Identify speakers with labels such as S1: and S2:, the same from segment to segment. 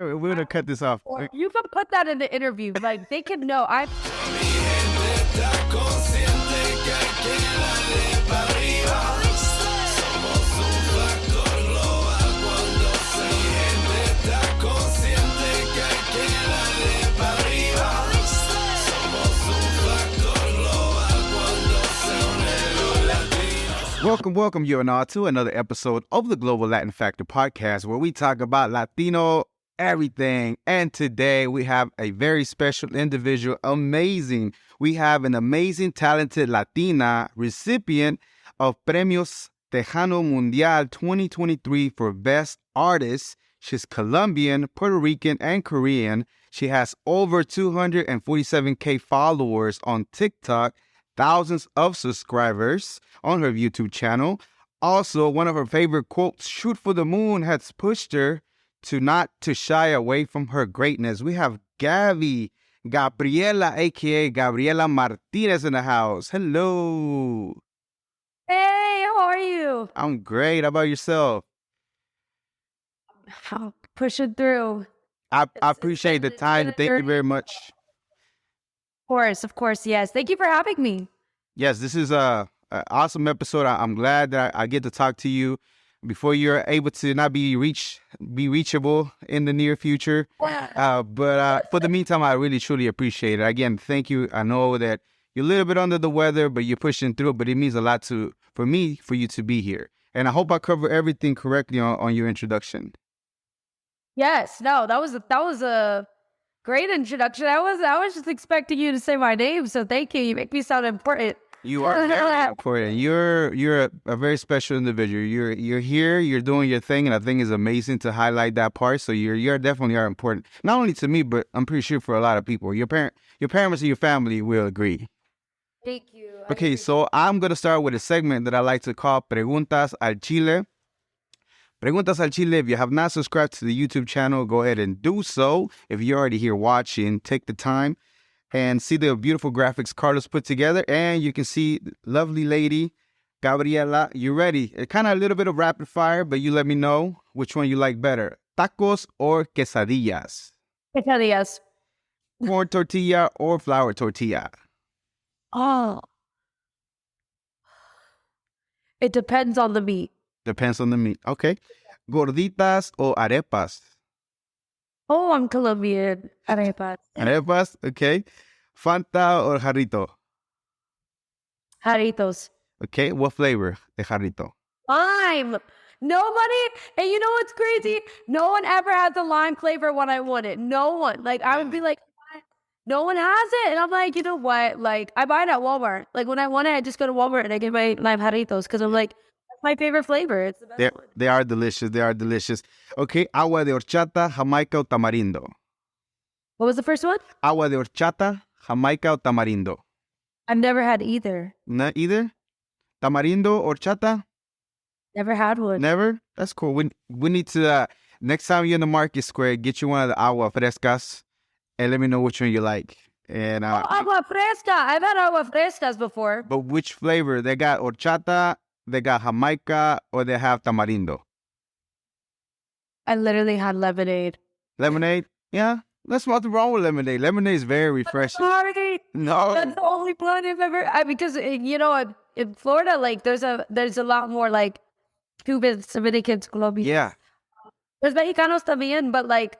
S1: We're going to cut this off.
S2: Or you can put that in the interview. Like, they can know.
S1: Welcome, you and all, to another episode of the Global Latin Factor podcast, where we talk about Latino everything. And today we have a very special individual, amazing. We have an amazing, talented Latina recipient of Premios Tejano Mundial 2023 for Best Artist. She's Colombian, Puerto Rican, and Korean. She has over 247K followers on TikTok, thousands of subscribers on her YouTube channel. Also, one of her favorite quotes, "Shoot for the moon," has pushed her to not to shy away from her greatness. We have Gaby, Gabriella, aka Gabriella Martinez, in the house. Hello.
S2: Hey, how are you?
S1: I'm great. How about yourself?
S2: I'll push it through.
S1: I appreciate the time. Thank you very much.
S2: Of course, yes. Thank you for having me.
S1: Yes, this is an awesome episode. I'm glad that I get to talk to you before you're able to not be reachable in the near future. But for the meantime, I really, truly appreciate it. Again, thank you. I know that you're a little bit under the weather, but you're pushing through. But it means a lot for you to be here. And I hope I cover everything correctly on your introduction.
S2: Yes, no, that was a great introduction. I was just expecting you to say my name, so thank you. You make me sound important.
S1: You are very important. You're a very special individual. You're here. You're doing your thing, and I think it's amazing to highlight that part. So you're definitely are important, not only to me, but I'm pretty sure for a lot of people. Your parents, and your family will agree.
S2: Thank you.
S1: Okay, so I'm gonna start with a segment that I like to call Preguntas al Chile. Preguntas al Chile. If you have not subscribed to the YouTube channel, go ahead and do so. If you're already here watching, take the time and see the beautiful graphics Carlos put together. And you can see the lovely lady, Gabriella. You ready? Kind of a little bit of rapid fire, but you let me know which one you like better. Tacos or quesadillas?
S2: Quesadillas.
S1: Corn tortilla or flour tortilla?
S2: Oh. It depends on the meat.
S1: Depends on the meat. Okay. Gorditas or arepas?
S2: Oh, I'm Colombian. Arepas.
S1: Arepas, okay. Fanta or jarrito?
S2: Jarritos.
S1: Okay. What flavor de jarrito?
S2: Lime. Nobody, and you know what's crazy? No one ever had the lime flavor when I want it. No one. Like, I would be like, what? No one has it. And I'm like, you know what? Like, I buy it at Walmart. Like, when I want it, I just go to Walmart and I get my lime jarritos because I'm like, my favorite flavor. It's the best one.
S1: They are delicious. They are delicious. Okay, agua de horchata, Jamaica o tamarindo?
S2: What was the first one?
S1: Agua de horchata, Jamaica o tamarindo?
S2: I've never had either.
S1: Not either? Tamarindo, horchata?
S2: Never had one.
S1: Never? That's cool. We need to, next time you're in the market square, get you one of the agua frescas and let me know which one you like. And
S2: agua fresca. I've had agua frescas before.
S1: But which flavor? They got horchata, they got Jamaica, or they have tamarindo?
S2: I literally had lemonade.
S1: Lemonade? Yeah. There's nothing wrong with lemonade. Lemonade is very refreshing.
S2: Sorry.
S1: No.
S2: That's the only one I've ever... because, you know, in Florida, like, there's a lot more, like, Cubans, Dominicans, Colombians.
S1: Yeah.
S2: There's Mexicanos también, but, like,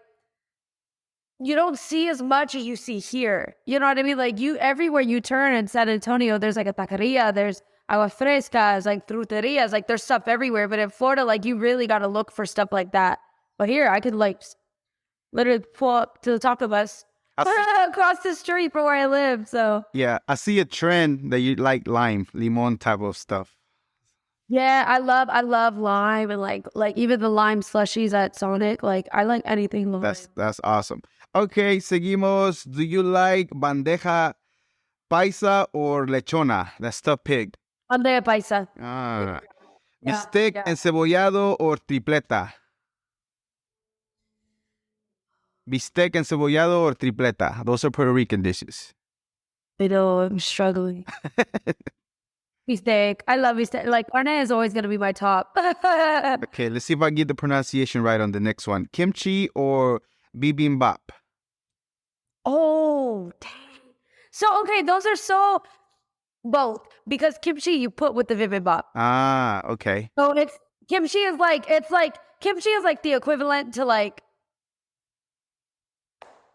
S2: you don't see as much as you see here. You know what I mean? Like, everywhere you turn in San Antonio, there's, like, a taqueria, there's agua frescas, like fruterias, like there's stuff everywhere. But in Florida, like you really got to look for stuff like that. But here, I could like literally pull up to the taco bus across the street from where I live. So
S1: yeah, I see a trend that you like limon type of stuff.
S2: Yeah, I love lime and like even the lime slushies at Sonic. Like I like anything lime.
S1: That's awesome. Okay, seguimos. Do you like bandeja paisa or lechona? That's stuffed pig.
S2: Bandeja paisa.
S1: All right. Bistec encebollado or tripleta? Bistec encebollado or tripleta? Those are Puerto Rican dishes.
S2: I know, I'm struggling. Bistec. I love bistec. Like, carne is always going to be my top.
S1: Okay, let's see if I get the pronunciation right on the next one. Kimchi or bibimbap.
S2: Oh, dang. So, okay, those are so both because kimchi you put with the bibimbap.
S1: Ah, okay.
S2: So it's kimchi is like kimchi is like the equivalent to like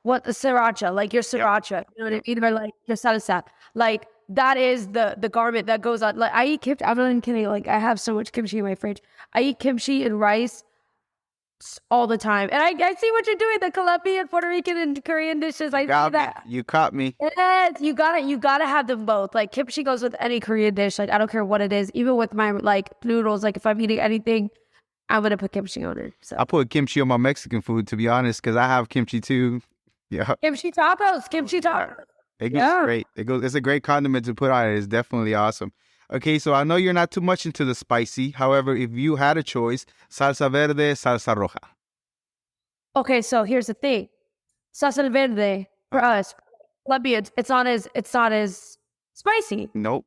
S2: what the sriracha, like your sriracha, you know what I mean? Or like your salsa. Like that is the garment that goes on. Like I eat kimchi. I'm not even kidding. Like I have so much kimchi in my fridge. I eat kimchi and rice all the time. And I see what you're doing. The Colombian, Puerto Rican, and Korean dishes. I see that.
S1: You caught me.
S2: Yes, you gotta have them both. Like kimchi goes with any Korean dish. Like I don't care what it is. Even with my like noodles. Like if I'm eating anything, I'm gonna put kimchi on it. So
S1: I put kimchi on my Mexican food, to be honest, because I have kimchi too. Yeah.
S2: kimchi tacos.
S1: It goes great. It's a great condiment to put on it. It's definitely awesome. Okay, so I know you're not too much into the spicy. However, if you had a choice, salsa verde, salsa roja.
S2: Okay, so here's the thing. Salsa verde for us, Colombians, it's not as spicy.
S1: Nope.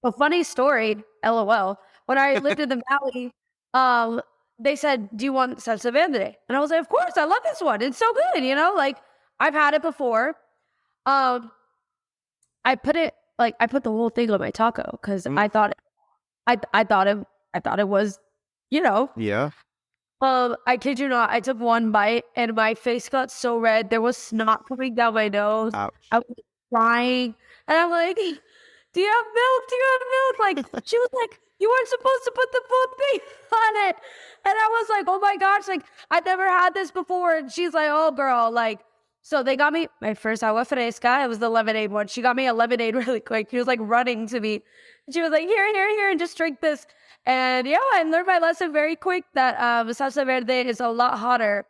S2: A funny story, LOL. When I lived in the valley, they said, "Do you want salsa verde?" And I was like, "Of course, I love this one. It's so good, you know. Like I've had it before." I put the whole thing on my taco because I thought it was, you know.
S1: Yeah.
S2: I kid you not, I took one bite and my face got so red. There was snot coming down my nose.
S1: Ouch.
S2: I was crying. And I'm like, do you have milk? Do you have milk? Like, she was like, you weren't supposed to put the full thing on it. And I was like, oh my gosh, like, I've never had this before. And she's like, oh girl, like, so they got me my first agua fresca. It was the lemonade one. She got me a lemonade really quick. She was like running to me. She was like, here, and just drink this. And yeah, I learned my lesson very quick that salsa verde is a lot hotter.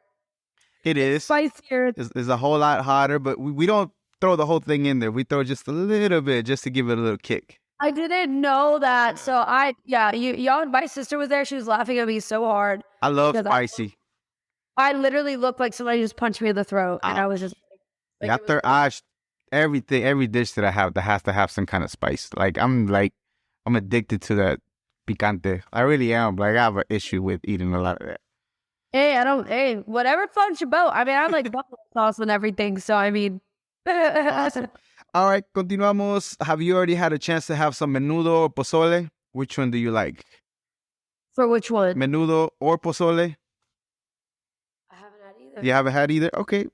S1: It is.
S2: Spicier.
S1: It's a whole lot hotter, but we don't throw the whole thing in there. We throw just a little bit just to give it a little kick.
S2: I didn't know that. So y'all, my sister was there. She was laughing at me so hard.
S1: I love spicy.
S2: I literally looked like somebody just punched me in the throat. And I was just
S1: like every dish that I have that has to have some kind of spice. I'm addicted to that picante. I really am. Like I have an issue with eating a lot of that.
S2: Hey, whatever floats your boat. I mean, I like buffalo sauce and everything. So I mean.
S1: Awesome. All right, continuamos. Have you already had a chance to have some menudo or pozole? Which one do you like?
S2: For which one?
S1: Menudo or pozole?
S2: I haven't had either.
S1: You haven't had either? Okay,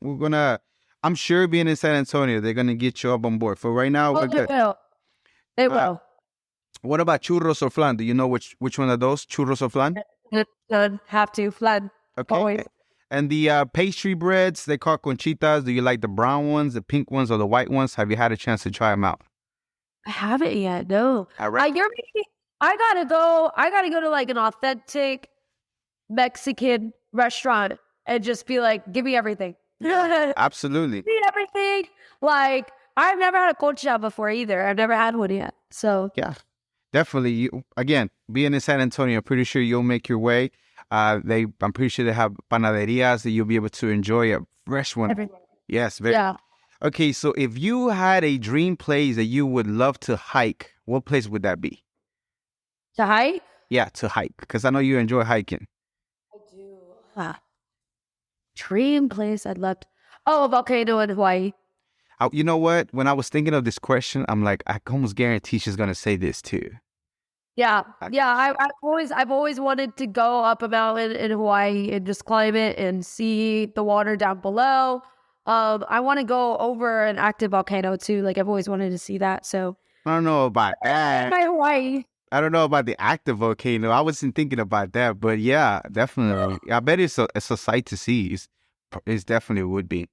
S1: I'm sure being in San Antonio, they're going to get you up on board. For right now, we're good.
S2: They will.
S1: What about churros or flan? Do you know which one of those? Churros or flan?
S2: None. Have to. Flan.
S1: Okay.
S2: Always.
S1: And the pastry breads, they call conchitas. Do you like the brown ones, the pink ones, or the white ones? Have you had a chance to try them out?
S2: I haven't yet. No.
S1: All right.
S2: I gotta go to like an authentic Mexican restaurant and just be like, give me everything.
S1: Absolutely.
S2: Give me everything. Like, I've never had a concha before either. I've never had one yet. So
S1: yeah, definitely. Again, being in San Antonio, I'm pretty sure you'll make your way. I'm pretty sure they have panaderias that you'll be able to enjoy a fresh one.
S2: Everything.
S1: Yes, very.
S2: Yeah.
S1: Okay, so if you had a dream place that you would love to hike, what place would that be?
S2: To hike?
S1: Yeah, to hike, because I know you enjoy hiking.
S2: I do. Dream place I'd love to... Oh, a volcano in Hawaii.
S1: You know what? When I was thinking of this question, I'm like, I almost guarantee she's gonna say this too.
S2: Yeah. I've always wanted to go up a mountain in Hawaii and just climb it and see the water down below. I want to go over an active volcano too. Like I've always wanted to see that. So
S1: I don't know about that.
S2: By Hawaii.
S1: I don't know about the active volcano. I wasn't thinking about that, but yeah, definitely. I bet it's a sight to see. It's definitely would be.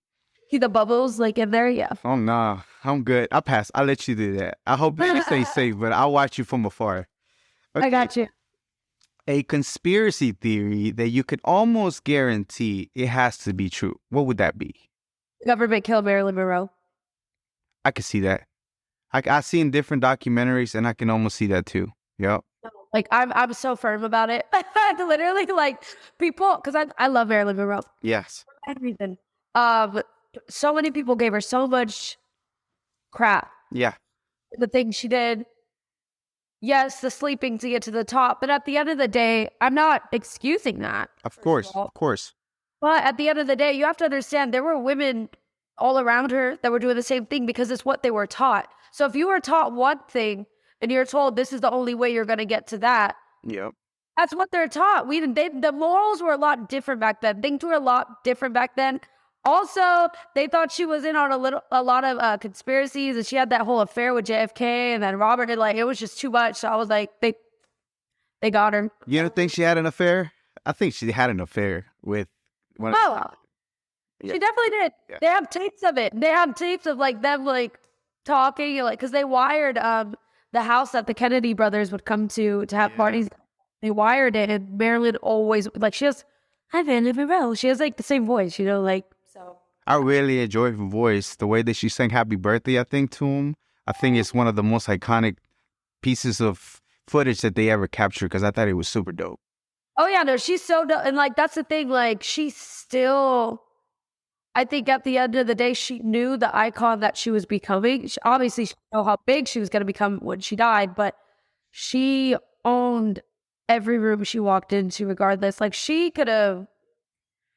S2: See the bubbles like in there? Yeah.
S1: Oh no, I'm good. I'll pass. I'll let you do that. I hope you stay safe, but I'll watch you from afar. Okay.
S2: I got you.
S1: A conspiracy theory that you could almost guarantee it has to be true. What would that be?
S2: The government killed Marilyn Monroe.
S1: I could see that. I've seen different documentaries, and I can almost see that too. Yep.
S2: Like I'm so firm about it. Literally, like people, because I love Marilyn Monroe.
S1: Yes.
S2: For that reason. So many people gave her so much crap.
S1: Yeah.
S2: The things she did. Yes, the sleeping to get to the top, but at the end of the day, I'm not excusing that.
S1: Of course.
S2: But at the end of the day, you have to understand there were women all around her that were doing the same thing because it's what they were taught. So if you were taught one thing and you're told this is the only way you're going to get to that,
S1: Yep.
S2: that's what they're taught. The morals were a lot different back then. Things were a lot different back then. Also, they thought she was in on a lot of conspiracies, and she had that whole affair with JFK and then Robert. And like, it was just too much. So I was like, they got her.
S1: You don't think she had an affair? I think she had an affair with one.
S2: Oh,
S1: Yeah.
S2: she definitely did.
S1: Yeah.
S2: They have tapes of it. They have tapes of like them like talking, like because they wired the house that the Kennedy brothers would come to have parties. They wired it, and Marilyn always like she has. Hi, Van Monroe. She has like the same voice, you know, like so.
S1: I really enjoyed her voice. The way that she sang "Happy Birthday," I think, to him. I think it's one of the most iconic pieces of footage that they ever captured because I thought it was super dope.
S2: Oh yeah, no, she's so dope, and like that's the thing. Like she's still. I think at the end of the day, she knew the icon that she was becoming. Obviously, she didn't know how big she was going to become when she died, but she owned every room she walked into regardless. Like she could have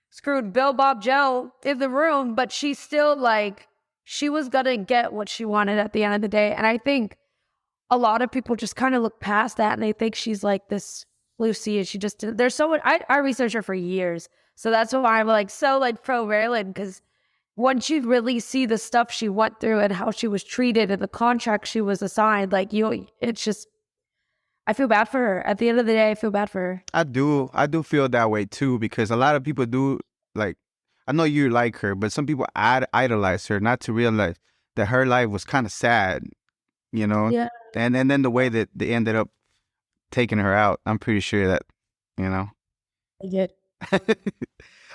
S2: screwed Bill, Bob, Joe in the room, but she still like, she was going to get what she wanted at the end of the day. And I think a lot of people just kind of look past that and they think she's like this Lucy and she just, there's so much, I researched her for years. So that's why I'm like so like pro Marilyn, because once you really see the stuff she went through and how she was treated and the contract she was assigned, like it's just, I feel bad for her. At the end of the day, I feel bad for her.
S1: I do feel that way too because a lot of people do like. I know you like her, but some people idolize her, not to realize that her life was kind of sad, you know.
S2: Yeah.
S1: And then the way that they ended up taking her out, I'm pretty sure that, you know.
S2: I did.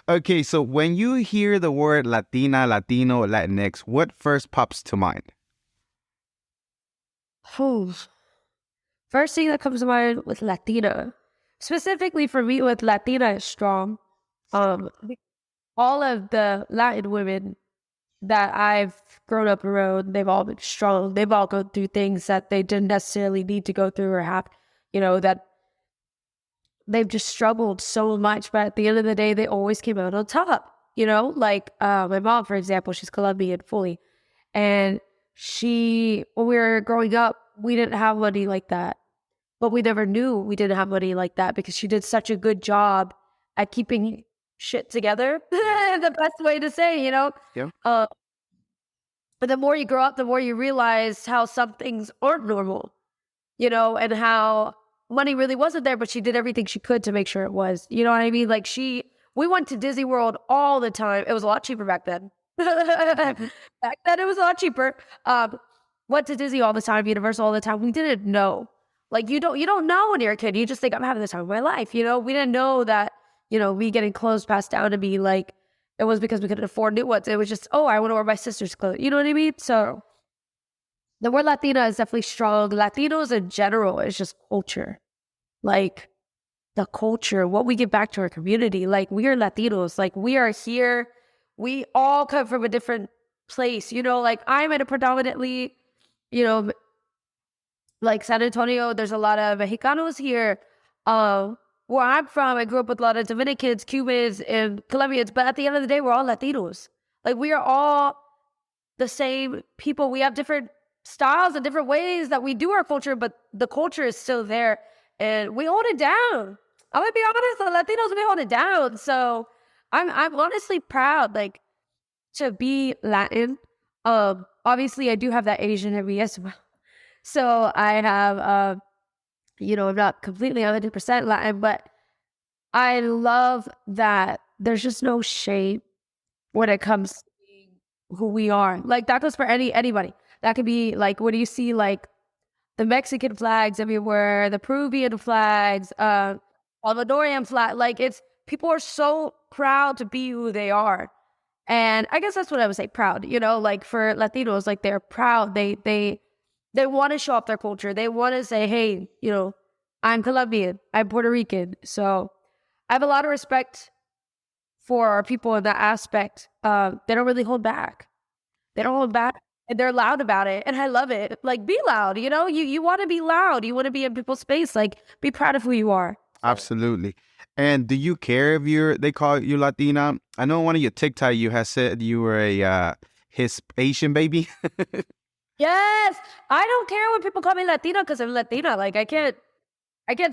S1: Okay, so when you hear the word Latina, Latino, or Latinx, what first pops to mind?
S2: First thing that comes to mind with Latina, specifically for me with Latina is strong. All of the Latin women that I've grown up around, they've all been strong. They've all gone through things that they didn't necessarily need to go through or have, that they've just struggled so much, but at the end of the day, they always came out on top, like my mom, for example, she's Colombian fully. And when we were growing up, we didn't have money like that, but we never knew we didn't have money like that because she did such a good job at keeping shit together. The best way to say,
S1: Yeah.
S2: But the more you grow up, the more you realize how some things aren't normal, and how money really wasn't there, but she did everything she could to make sure it was. You know what I mean? Like we went to Disney World all the time. It was a lot cheaper back then. Back then it was a lot cheaper. Went to Disney all the time, Universal all the time. We didn't know. Like you don't know when you're a kid. You just think I'm having the time of my life. We didn't know that, me getting clothes passed down to me, like it was because we couldn't afford new ones. It was just, I want to wear my sister's clothes. You know what I mean? So the word Latina is definitely strong. Latinos in general is just culture. Like the culture, what we give back to our community. Like we are Latinos. Like we are here. We all come from a different place. Like I'm in a predominantly, like San Antonio, there's a lot of Mexicanos here. Where I'm from, I grew up with a lot of Dominicans, Cubans, and Colombians. But at the end of the day, we're all Latinos. Like we are all the same people. We have different styles and different ways that we do our culture, but the culture is still there. And we hold it down. I'm gonna be honest, the Latinos, we hold it down. So I'm honestly proud, like, to be Latin. Obviously I do have that Asian in me as well. So I have I'm not completely 100% Latin, but I love that there's just no shame when it comes to being who we are. Like that goes for anybody. That could be like when you see like the Mexican flags everywhere, the Peruvian flags, Salvadorian flag. Like people are so proud to be who they are. And I guess that's what I would say, proud, like for Latinos, like they're proud. They want to show off their culture. They want to say, hey, I'm Colombian, I'm Puerto Rican. So I have a lot of respect for our people in that aspect. They don't really hold back. They don't hold back. And they're loud about it. And I love it. Like, be loud, you want to be loud. You want to be in people's space. Like, be proud of who you are.
S1: Absolutely. And do you care if they call you Latina? I know one of your TikTok you had said you were a his Asian baby.
S2: Yes, I don't care when people call me Latina because I'm Latina. Like I can't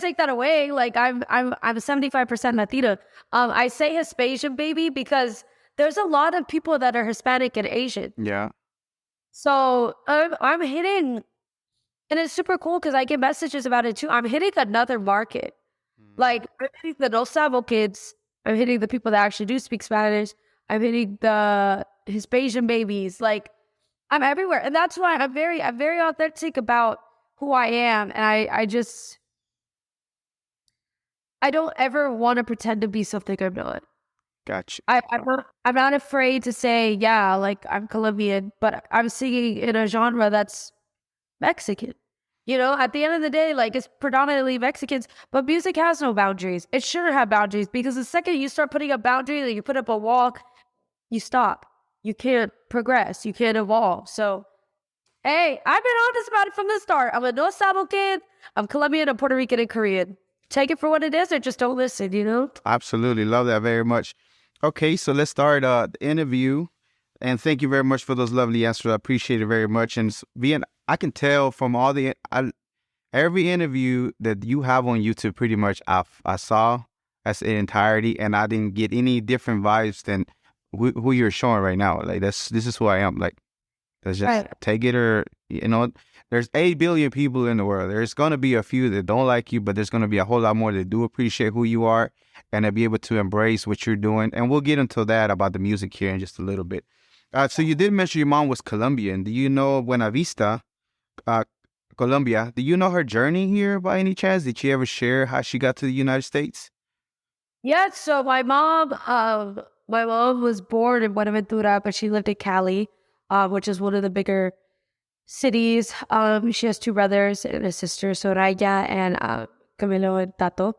S2: take that away. Like I'm 75% Latina. I say Hispanian baby because there's a lot of people that are Hispanic and Asian.
S1: Yeah.
S2: So I'm hitting, and it's super cool because I get messages about it too. I'm hitting another market. Like I'm hitting the no sabo kids. I'm hitting the people that actually do speak Spanish. I'm hitting the Hispanian babies. Like I'm everywhere, and that's why I'm very authentic about who I am, and I don't ever want to pretend to be something I'm not.
S1: Gotcha.
S2: I'm not afraid to say, yeah, like I'm Colombian, but I'm singing in a genre that's Mexican. You know, at the end of the day, like it's predominantly Mexicans, but music has no boundaries. It shouldn't have boundaries because the second you start putting up boundaries, like you put up a wall, you stop. You can't progress. You can't evolve. So, hey, I've been honest about it from the start. I'm a no sabo kid. I'm Colombian, I'm Puerto Rican, and Korean. Take it for what it is or just don't listen, you know?
S1: Absolutely. Love that very much. Okay, so let's start the interview. And thank you very much for those lovely answers. I appreciate it very much. And being, I can tell from all every interview that you have on YouTube, pretty much I saw as in entirety, and I didn't get any different vibes than who you're showing right now. Like this is who I am. Like, let's just take it, or there's 8 billion people in the world. There's gonna be a few that don't like you, but there's gonna be a whole lot more that do appreciate who you are and to be able to embrace what you're doing. And we'll get into that about the music here in just a little bit. So you did mention your mom was Colombian. Do you know Buena Vista, Colombia? Do you know her journey here by any chance? Did she ever share how she got to the United States?
S2: Yeah, so my mom was born in Buenaventura, but she lived in Cali, which is one of the bigger cities. She has 2 brothers and a sister, Soraya and Camilo and Tato.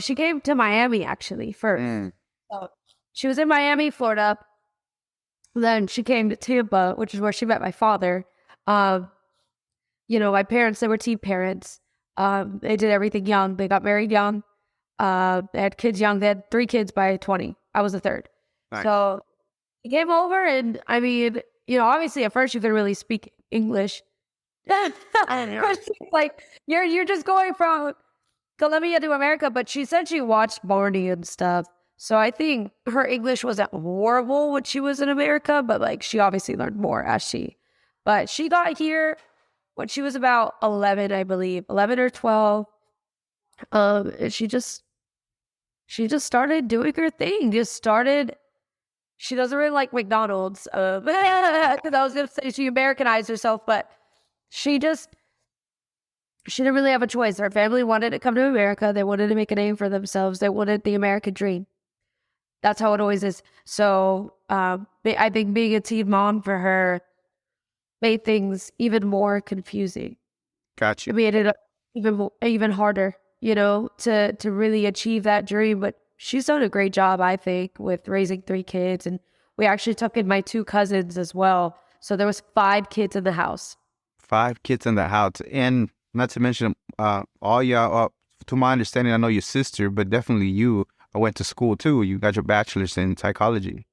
S2: She came to Miami actually first. So she was in Miami, Florida. Then she came to Tampa, which is where she met my father. My parents, they were teen parents. They did everything young. They got married young. They had kids young. They had 3 kids by 20. I was the third. Nice. So he came over, and I mean, obviously at first you couldn't really speak English. Like you're just going from Colombia to America, but she said she watched Barney and stuff. So I think her English wasn't horrible when she was in America, but like she obviously learned more but she got here when she was about 11, I believe, 11 or 12. And she just started doing her thing. She doesn't really like McDonald's. Because I was going to say she Americanized herself, but she didn't really have a choice. Her family wanted to come to America. They wanted to make a name for themselves. They wanted the American dream. That's how it always is. So I think being a teen mom for her made things even more confusing.
S1: Gotcha.
S2: It made it even harder, to really achieve that dream. But she's done a great job, I think, with raising 3 kids. And we actually took in my 2 cousins as well. So there was 5 kids in the house.
S1: 5 kids in the house. And not to mention all y'all, to my understanding, I know your sister, but definitely you went to school too. You got your bachelor's in psychology.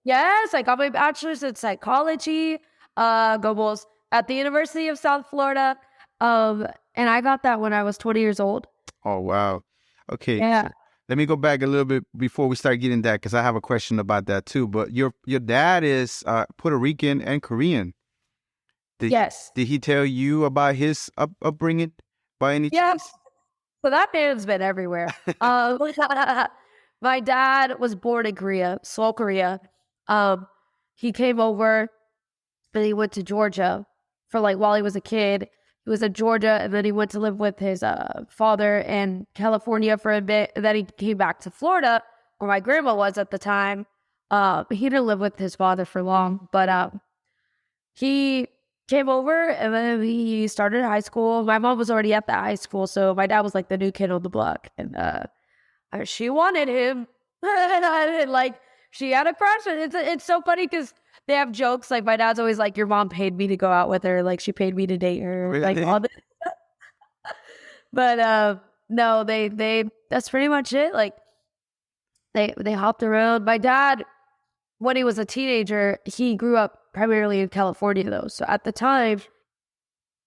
S2: Yes, I got my bachelor's in psychology, Gobles, at the University of South Florida. And I got that when I was 20 years old.
S1: Oh, wow. Okay.
S2: Yeah.
S1: So let me go back a little bit before we start getting that, because I have a question about that too. But your dad is Puerto Rican and Korean.
S2: Yes.
S1: Did he tell you about his upbringing by any chance?
S2: Yes. So that man's been everywhere. My dad was born in Korea, Seoul, Korea. He came over and he went to Georgia for while he was a kid. He was in Georgia, and then he went to live with his father in California for a bit. And then he came back to Florida, where my grandma was at the time. He didn't live with his father for long, but he came over, and then he started high school. My mom was already at that high school, so my dad was like the new kid on the block, and she wanted him. And she had a crush. It's so funny because they have jokes. Like, my dad's always like, your mom paid me to go out with her. Like, she paid me to date her. Really? Like, all this. But no, they that's pretty much it. Like they hopped around. My dad, when he was a teenager, he grew up primarily in California though. So at the time,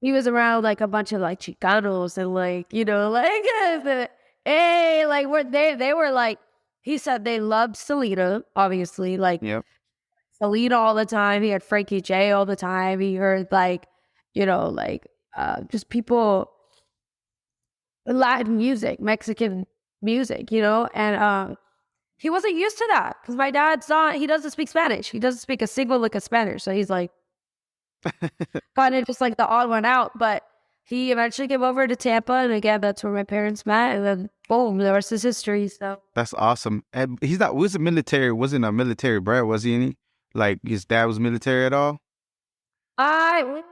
S2: he was around like a bunch of like Chicanos and like, like hey, like they were like, he said they loved Selena, obviously, like
S1: Yep.
S2: Selena all the time. He had Frankie J all the time. He heard like, like just people, Latin music, Mexican music, and he wasn't used to that because my dad's not, he doesn't speak Spanish. He doesn't speak a single lick of Spanish. So he's like, kind of just like the odd one out. But he eventually came over to Tampa. And again, that's where my parents met. And then boom, the rest is history. So
S1: That's awesome. And wasn't a military brat, was he any? Like his dad was military at all?
S2: I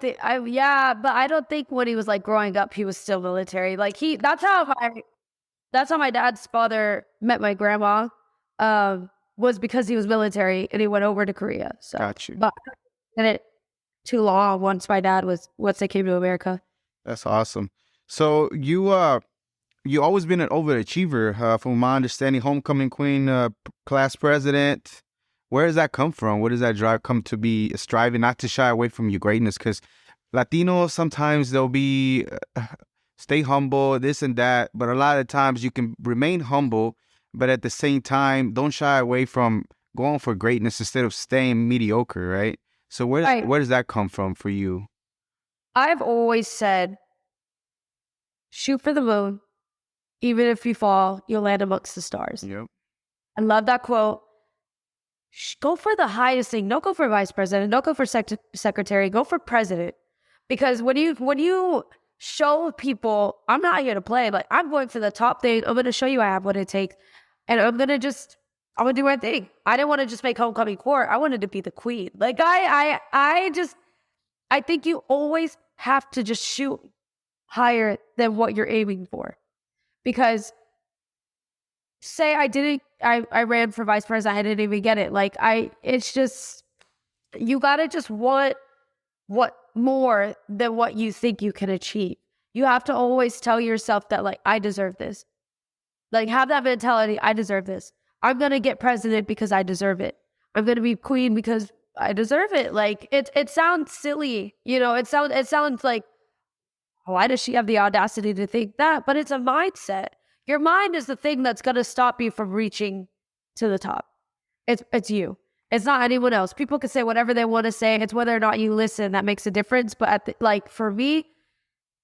S2: think yeah, but I don't think when he was like growing up, he was still military. Like that's how my dad's father met my grandma, was because he was military and he went over to Korea. So,
S1: Got you.
S2: but and it too long once they came to America.
S1: That's awesome. So you always been an overachiever, from my understanding. Homecoming queen, class president. Where does that come from? Where does that drive come to be striving not to shy away from your greatness? Because Latinos sometimes they'll be stay humble, this and that, but a lot of times you can remain humble, but at the same time don't shy away from going for greatness instead of staying mediocre, right? So where does that come from for you?
S2: I've always said, shoot for the moon. Even if you fall, you'll land amongst the stars.
S1: Yep.
S2: I love that quote. Go for the highest thing. Don't go for vice president. Don't go for secretary. Go for president. Because when you show people, I'm not here to play. Like, I'm going for the top thing. I'm going to show you I have what it takes. And I'm going to do my thing. I didn't want to just make homecoming court. I wanted to be the queen. Like, I think you always have to just shoot higher than what you're aiming for. Because say I ran for vice president, I didn't even get it. Like, it's just, you got to just want what more than what you think you can achieve. You have to always tell yourself that, like, I deserve this. Like, have that mentality. I deserve this. I'm going to get president because I deserve it. I'm going to be queen because I deserve it. Like, it sounds silly. It sounds like, why does she have the audacity to think that? But it's a mindset. Your mind is the thing that's going to stop you from reaching to the top. It's you. It's not anyone else. People can say whatever they want to say. It's whether or not you listen that makes a difference. But for me,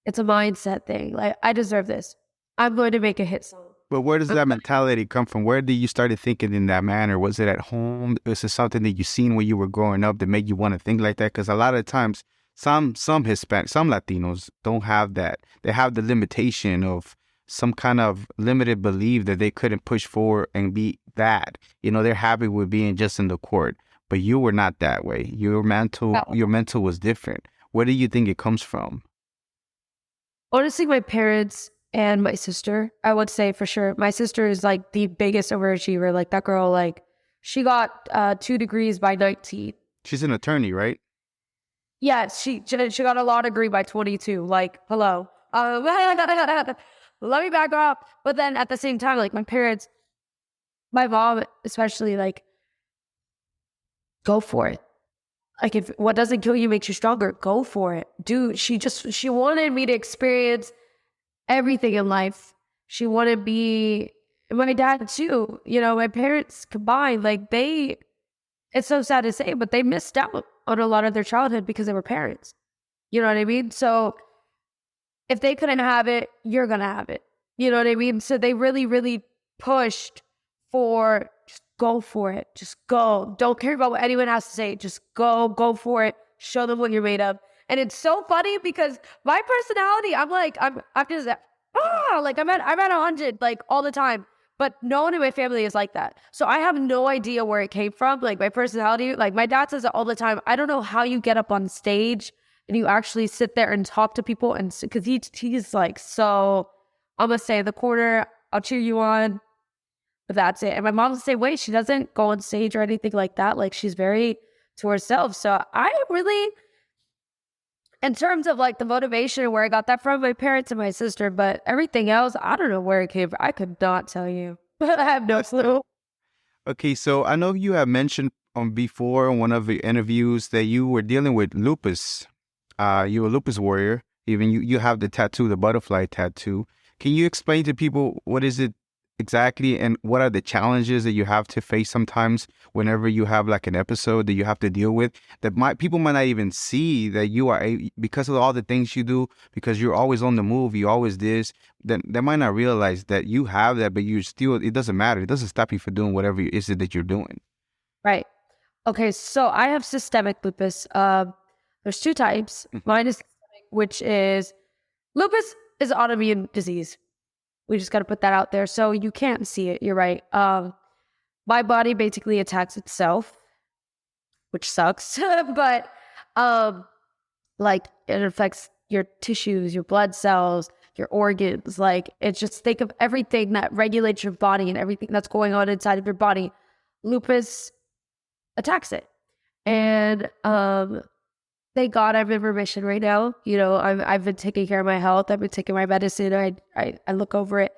S2: it's a mindset thing. Like, I deserve this. I'm going to make a hit song.
S1: But where does that mentality come from? Where did you started thinking in that manner? Was it at home? Was it something that you seen when you were growing up that made you want to think like that? Because a lot of times, some Hispanic, some Latinos don't have that. They have the limitation of some kind of limited belief that they couldn't push forward and be that. They're happy with being just in the court. But you were not that way. Your mental was different. Where do you think it comes from?
S2: Honestly, my parents and my sister, I would say for sure. My sister is like the biggest overachiever. Like, that girl, like, she got 2 degrees by 19.
S1: She's an attorney, right?
S2: Yeah, she got a law degree by 22. Like, hello. Let me back her up. But then at the same time, like, my parents, my mom especially, like, go for it. Like, if what doesn't kill you makes you stronger, go for it. Dude, she wanted me to experience everything in life. She wanted me, my dad too, my parents combined, like, it's so sad to say, but they missed out on a lot of their childhood because they were parents. You know what I mean? So if they couldn't have it, you're going to have it. You know what I mean? So they really, really pushed for, just go for it. Just go. Don't care about what anyone has to say. Just go for it. Show them what you're made of. And it's so funny because my personality, I'm just, like, I'm at 100, like, all the time. But no one in my family is like that. So I have no idea where it came from. Like, my personality, like, my dad says it all the time. I don't know how you get up on stage and you actually sit there and talk to people. And because he's like, so I'm going to stay in the corner. I'll cheer you on. But that's it. And my mom's the same way. She doesn't go on stage or anything like that. Like, she's very to herself. So in terms of like the motivation, where I got that from, my parents and my sister, but everything else, I don't know where it came from. I could not tell you. I have no clue.
S1: Okay, so I know you have mentioned on before in one of the interviews that you were dealing with lupus. You're a lupus warrior. Even you have the tattoo, the butterfly tattoo. Can you explain to people what is it exactly and what are the challenges that you have to face sometimes whenever you have like an episode that you have to deal with that people might not even see that you are because of all the things you do, because you're always on the move, you always this, then they might not realize that you have that, but you still, it doesn't matter. It doesn't stop you from doing whatever it is that you're doing.
S2: Right. Okay, so I have systemic lupus. There's two types. Mine is systemic, which is lupus is autoimmune disease. We just got to put that out there. So you can't see it. You're right. My body basically attacks itself, which sucks. But like it affects your tissues, your blood cells, your organs. Like it's just, think of everything that regulates your body and everything that's going on inside of your body. Lupus attacks it. And thank God I'm in remission right now. You know, I've been taking care of my health. I've been taking my medicine. I look over it.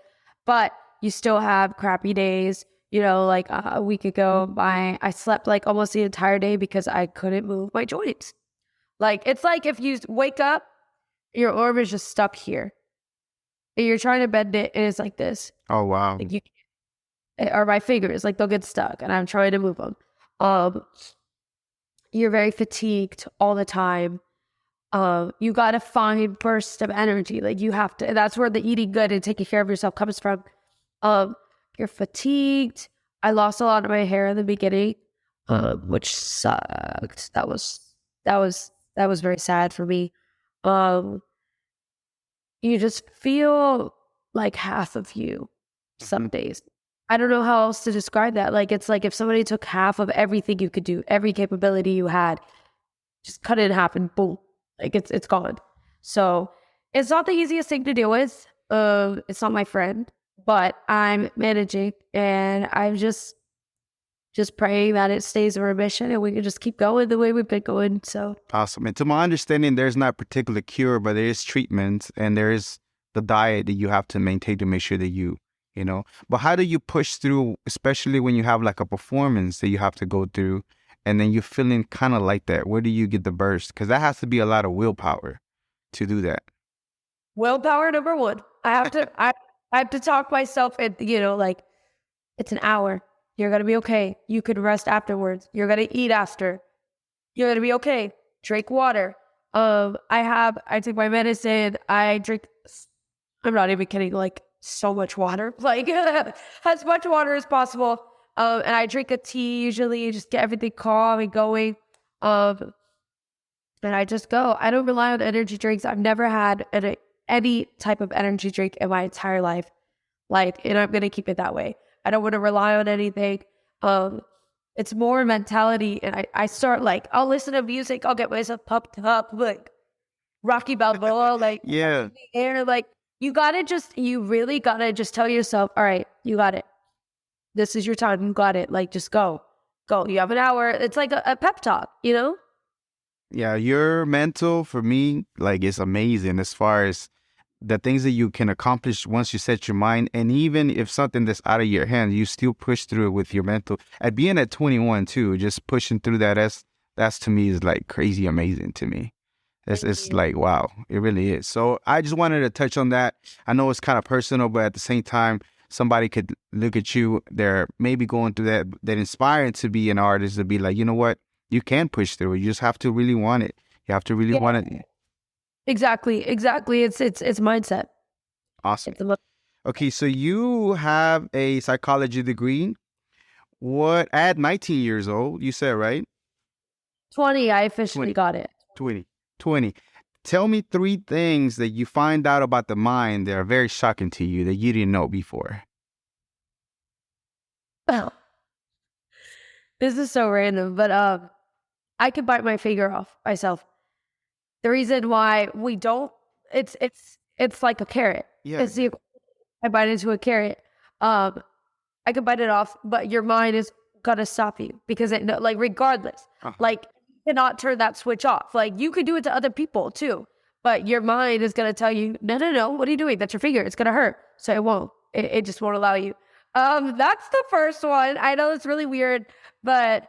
S2: But you still have crappy days. You know, like a week ago, I slept like almost the entire day because I couldn't move my joints. Like, it's like if you wake up, your arm is just stuck here. And you're trying to bend it, and it's like this.
S1: Oh, wow.
S2: Like or my fingers, like they'll get stuck, and I'm trying to move them. You're very fatigued all the time. You got to find bursts of energy. Like you have to, that's where the eating good and taking care of yourself comes from. You're fatigued. I lost a lot of my hair in the beginning, which sucked. That was very sad for me. You just feel like half of you some days. I don't know how else to describe that. Like, it's like if somebody took half of everything you could do, every capability you had, just cut it in half and boom, like it's gone. So it's not the easiest thing to deal with. It's not my friend, but I'm managing, and I'm just praying that it stays in remission and we can just keep going the way we've been going. So
S1: awesome. And to my understanding, there's not a particular cure, but there is treatment and there is the diet that you have to maintain to make sure that you know. But how do you push through, especially when you have like a performance that you have to go through and then you're feeling kind of like that? Where do you get the burst? Because that has to be a lot of willpower to do that.
S2: Willpower number one. I have to talk myself and, you know, like, it's an hour. You're going to be okay. You could rest afterwards. You're going to eat after. You're going to be okay. Drink water. I take my medicine. I drink, I'm not even kidding, like so much water, like as much water as possible. And I drink a tea usually, just get everything calm and going. And I just go. I don't rely on energy drinks. I've never had any type of energy drink in my entire life. Like, and I'm going to keep it that way. I don't want to rely on anything. It's more mentality. And I start like, I'll listen to music. I'll get myself pumped up, like Rocky Balboa, like,
S1: yeah.
S2: And like, you really gotta just tell yourself, all right, you got it. This is your time. You got it. Like, just go. You have an hour. It's like a pep talk, you know?
S1: Yeah. Your mental, for me, like, is amazing as far as the things that you can accomplish once you set your mind. And even if something that's out of your hands, you still push through it with your mental. At being at 21 too, just pushing through that's to me is like crazy amazing to me. It's like, wow, it really is. So I just wanted to touch on that. I know it's kind of personal, but at the same time, somebody could look at you, they're maybe going through that inspired to be an artist, to be like, you know what, you can push through it. You just have to really want it. You have to really want it.
S2: Exactly. It's mindset.
S1: Awesome. Okay, so you have a psychology degree. What, at 19 years old, you said, right?
S2: 20, I officially got it.
S1: 20. Tell me 3 things that you find out about the mind that are very shocking to you that you didn't know before.
S2: Well, this is so random, but I could bite my finger off myself. The reason why we don't, it's like a carrot.
S1: Yeah.
S2: I bite into a carrot. I could bite it off, but your mind is gonna stop you because it, like, regardless, like, cannot turn that switch off. Like, you could do it to other people too, but your mind is going to tell you, no, what are you doing? That's your finger. It's going to hurt. So it won't. It just won't allow you. That's the first one. I know it's really weird, but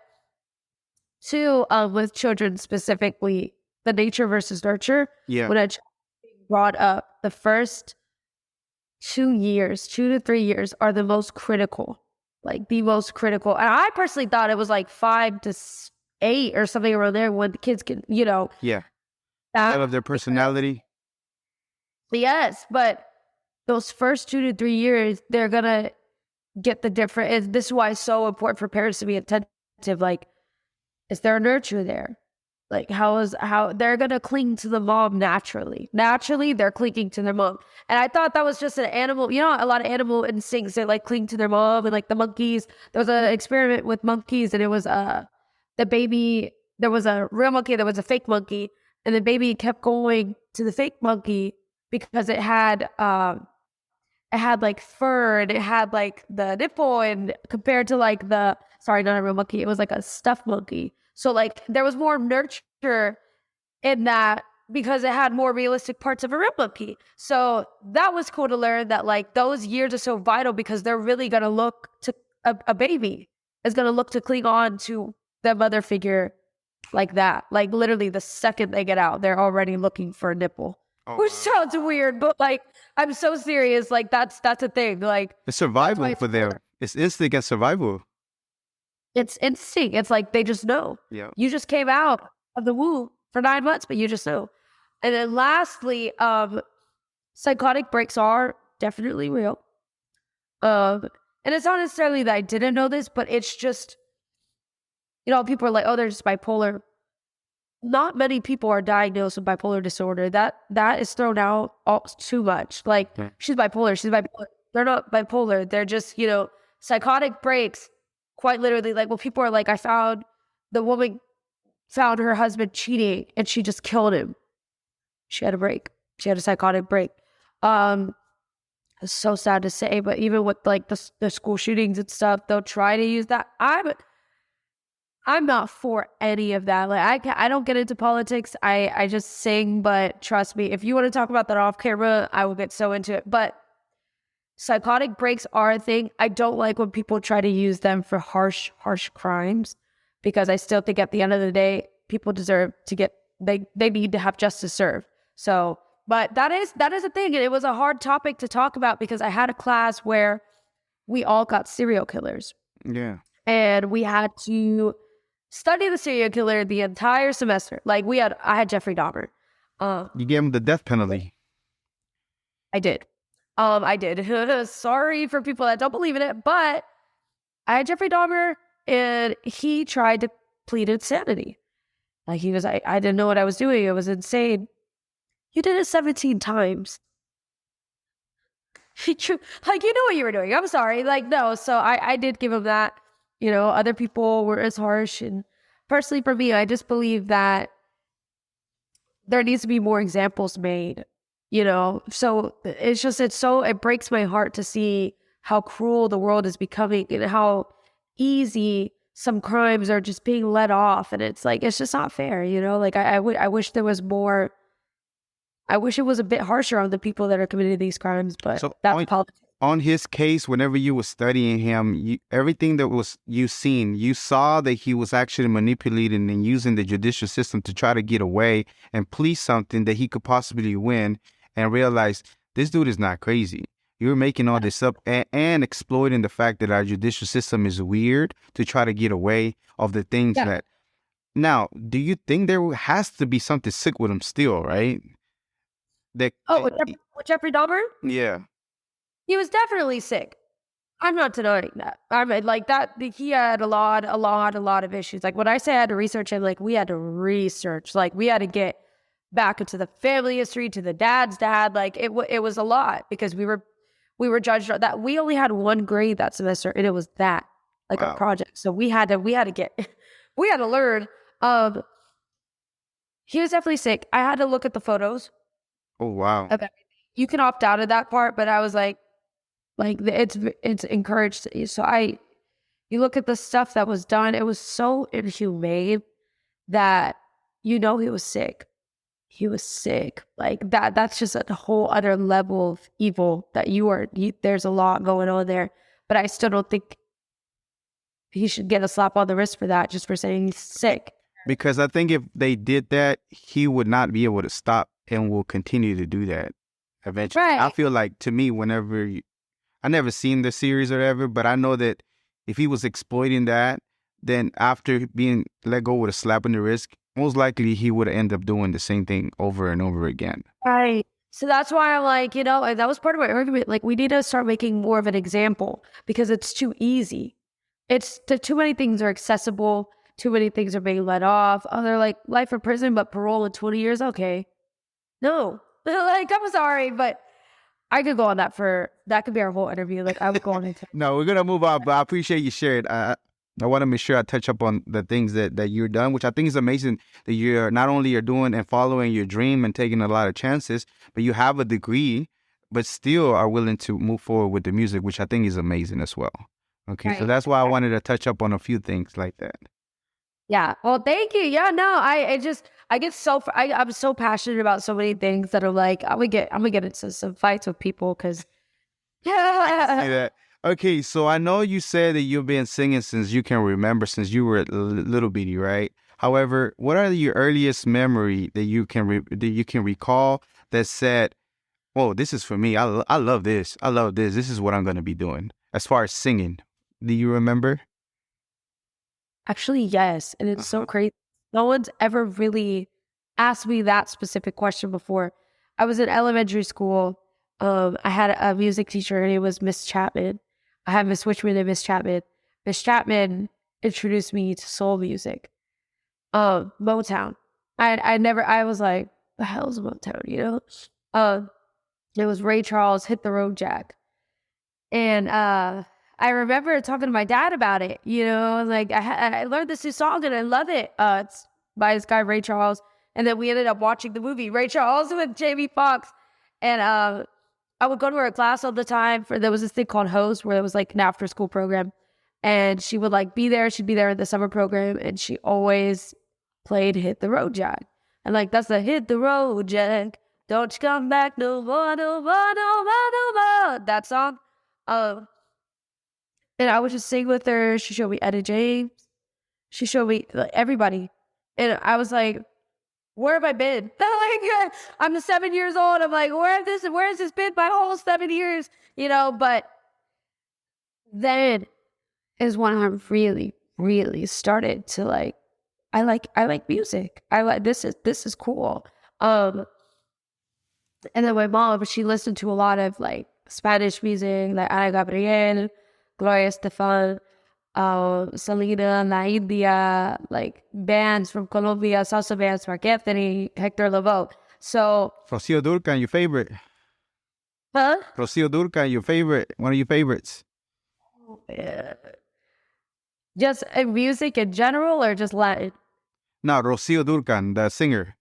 S2: two, with children specifically, the nature versus nurture.
S1: Yeah.
S2: When I brought up, the first 2 to 3 years are the most critical, like the most critical. And I personally thought it was like 5 to 8 or something around there when the kids can,
S1: Yeah. Of their personality.
S2: Yes, but those first 2 to 3 years, they're gonna get the different. And this is why it's so important for parents to be attentive. Like, is there a nurture there? Like, how they're gonna cling to the mom naturally. Naturally, they're clinging to their mom. And I thought that was just an animal. A lot of animal instincts. They like cling to their mom, and like the monkeys. There was an experiment with monkeys, and it was the baby. There was a real monkey. There was a fake monkey, and the baby kept going to the fake monkey because it had like fur, and it had like the nipple, and compared to like sorry, not a real monkey, it was like a stuffed monkey. So like there was more nurture in that because it had more realistic parts of a real monkey. So that was cool to learn that like those years are so vital because they're really going to look to a baby is going to look to cling on to the mother figure like that. Like literally the second they get out, they're already looking for a nipple. Which sounds weird, but like I'm so serious. Like that's a thing. Like
S1: it's survival for them. It's instinct and survival.
S2: It's instinct. It's like they just know.
S1: Yeah.
S2: You just came out of the womb for 9 months, but you just know. And then lastly, psychotic breaks are definitely real. And it's not necessarily that I didn't know this, but it's just, people are like, oh, they're just bipolar. Not many people are diagnosed with bipolar disorder. That is thrown out too much. Like, she's bipolar. They're not bipolar. They're just, psychotic breaks. Quite literally, like, well, people are like, the woman found her husband cheating and she just killed him. She had a break. She had a psychotic break. It's so sad to say, but even with like the school shootings and stuff, they'll try to use that. I'm not for any of that. Like, I don't get into politics. I just sing, but trust me, if you want to talk about that off camera, I will get so into it. But psychotic breaks are a thing. I don't like when people try to use them for harsh crimes because I still think at the end of the day, people deserve to they need to have justice served. So, but that is a thing. And it was a hard topic to talk about because I had a class where we all got serial killers.
S1: Yeah.
S2: And we had to study the serial killer the entire semester. Like I had Jeffrey Dahmer.
S1: You gave him the death penalty.
S2: I did. I did. Sorry for people that don't believe in it, but I had Jeffrey Dahmer, and he tried to plead insanity. Like he was, I didn't know what I was doing. It was insane. You did it 17 times. Like, you know what you were doing. I'm sorry. Like, no. So I did give him that. Other people were as harsh. And personally for me, I just believe that there needs to be more examples made. So it breaks my heart to see how cruel the world is becoming and how easy some crimes are just being let off. And it's like, it's just not fair, like I wish there was more. I wish it was a bit harsher on the people that are committing these crimes, but
S1: so
S2: that's politics.
S1: On his case, whenever you were studying him, everything that you saw that he was actually manipulating and using the judicial system to try to get away and plead something that he could possibly win, and realize this dude is not crazy. You're making all this up and exploiting the fact that our judicial system is weird to try to get away of the things that. Now, do you think there has to be something sick with him still, right?
S2: With Jeffrey Dahmer?
S1: Yeah.
S2: He was definitely sick. I'm not denying that. I mean, like that, he had a lot of issues. Like when I say I had to research him, like we had to research, like we had to get back into the family history, to the dad's dad. Like it was a lot because we were judged on that. We only had one grade that semester, and it was that, like a project. So we had to learn. He was definitely sick. I had to look at the photos.
S1: Oh, wow.
S2: You can opt out of that part, but I was like it's encouraged. So you look at the stuff that was done, it was so inhumane that, you know, he was sick. He was sick. Like that's just a whole other level of evil that there's a lot going on there. But I still don't think he should get a slap on the wrist for that, just for saying he's sick.
S1: Because I think if they did that, he would not be able to stop and will continue to do that eventually.
S2: Right.
S1: I feel like, to me, I never seen the series or whatever, but I know that if he was exploiting that, then after being let go with a slap on the wrist, most likely he would end up doing the same thing over and over again.
S2: Right. So that's why I'm like, you know, and that was part of my argument. Like, we need to start making more of an example because it's too easy. Too many things are accessible. Too many things are being let off. Oh, they're like life in prison, but parole in 20 years. Okay. No, like, I'm sorry, but I could go on that could be our whole interview. Like, I would go on into.
S1: No, we're going to move on, but I appreciate you sharing. I want to make sure I touch up on the things that you're done, which I think is amazing that you're not only you're doing and following your dream and taking a lot of chances, but you have a degree, but still are willing to move forward with the music, which I think is amazing as well. Okay.
S2: Right.
S1: So that's why I wanted to touch up on a few things like that.
S2: Yeah. Well, thank you. Yeah. No, I'm so passionate about so many things that are like, I'm gonna get into some fights with people because. Yeah.
S1: Say that. Okay, so I know you said that you've been singing since you can remember, since you were a little bitty, right? However, what are your earliest memory that you can recall that said, "Oh, this is for me. I love this. I love this. This is what I'm gonna be doing." As far as singing, do you remember?
S2: Actually, yes. And it's so crazy. No one's ever really asked me that specific question before. I was in elementary school. I had a music teacher, and it was Miss Chapman. I had Miss Witchman and Miss Chapman. Miss Chapman introduced me to soul music. Motown. I was like, the hell's Motown, you know? It was Ray Charles, Hit the Road Jack. And I remember talking to my dad about it, you know, like I learned this new song and I love it. It's by this guy, Ray Charles. And then we ended up watching the movie Ray Charles with Jamie Foxx. And I would go to her class all the time. There was this thing called Host, where it was like an after school program. And she would like be there. She'd be there in the summer program. And she always played Hit the Road Jack. And like, that's the Hit the Road Jack. Don't you come back no more, no more, no more, no more. That song. And I would just sing with her. She showed me Etta James. She showed me like, everybody. And I was like, where have I been? Like, I'm 7 years old. I'm like, where has this been my whole 7 years? You know, but then is when I really, really started to like, I like music. This is cool. And then my mom, she listened to a lot of like Spanish music, like Ana Gabriel, Gloria Estefan, Selena, La India, like bands from Colombia, salsa bands, Mark Anthony, Hector Lavoe. So
S1: Rocío Dúrcal, your favorite?
S2: Huh?
S1: Rocío Dúrcal, your favorite? One of your favorites?
S2: Yeah. Just music in general, or just Latin?
S1: No, Rocío Dúrcal, the singer.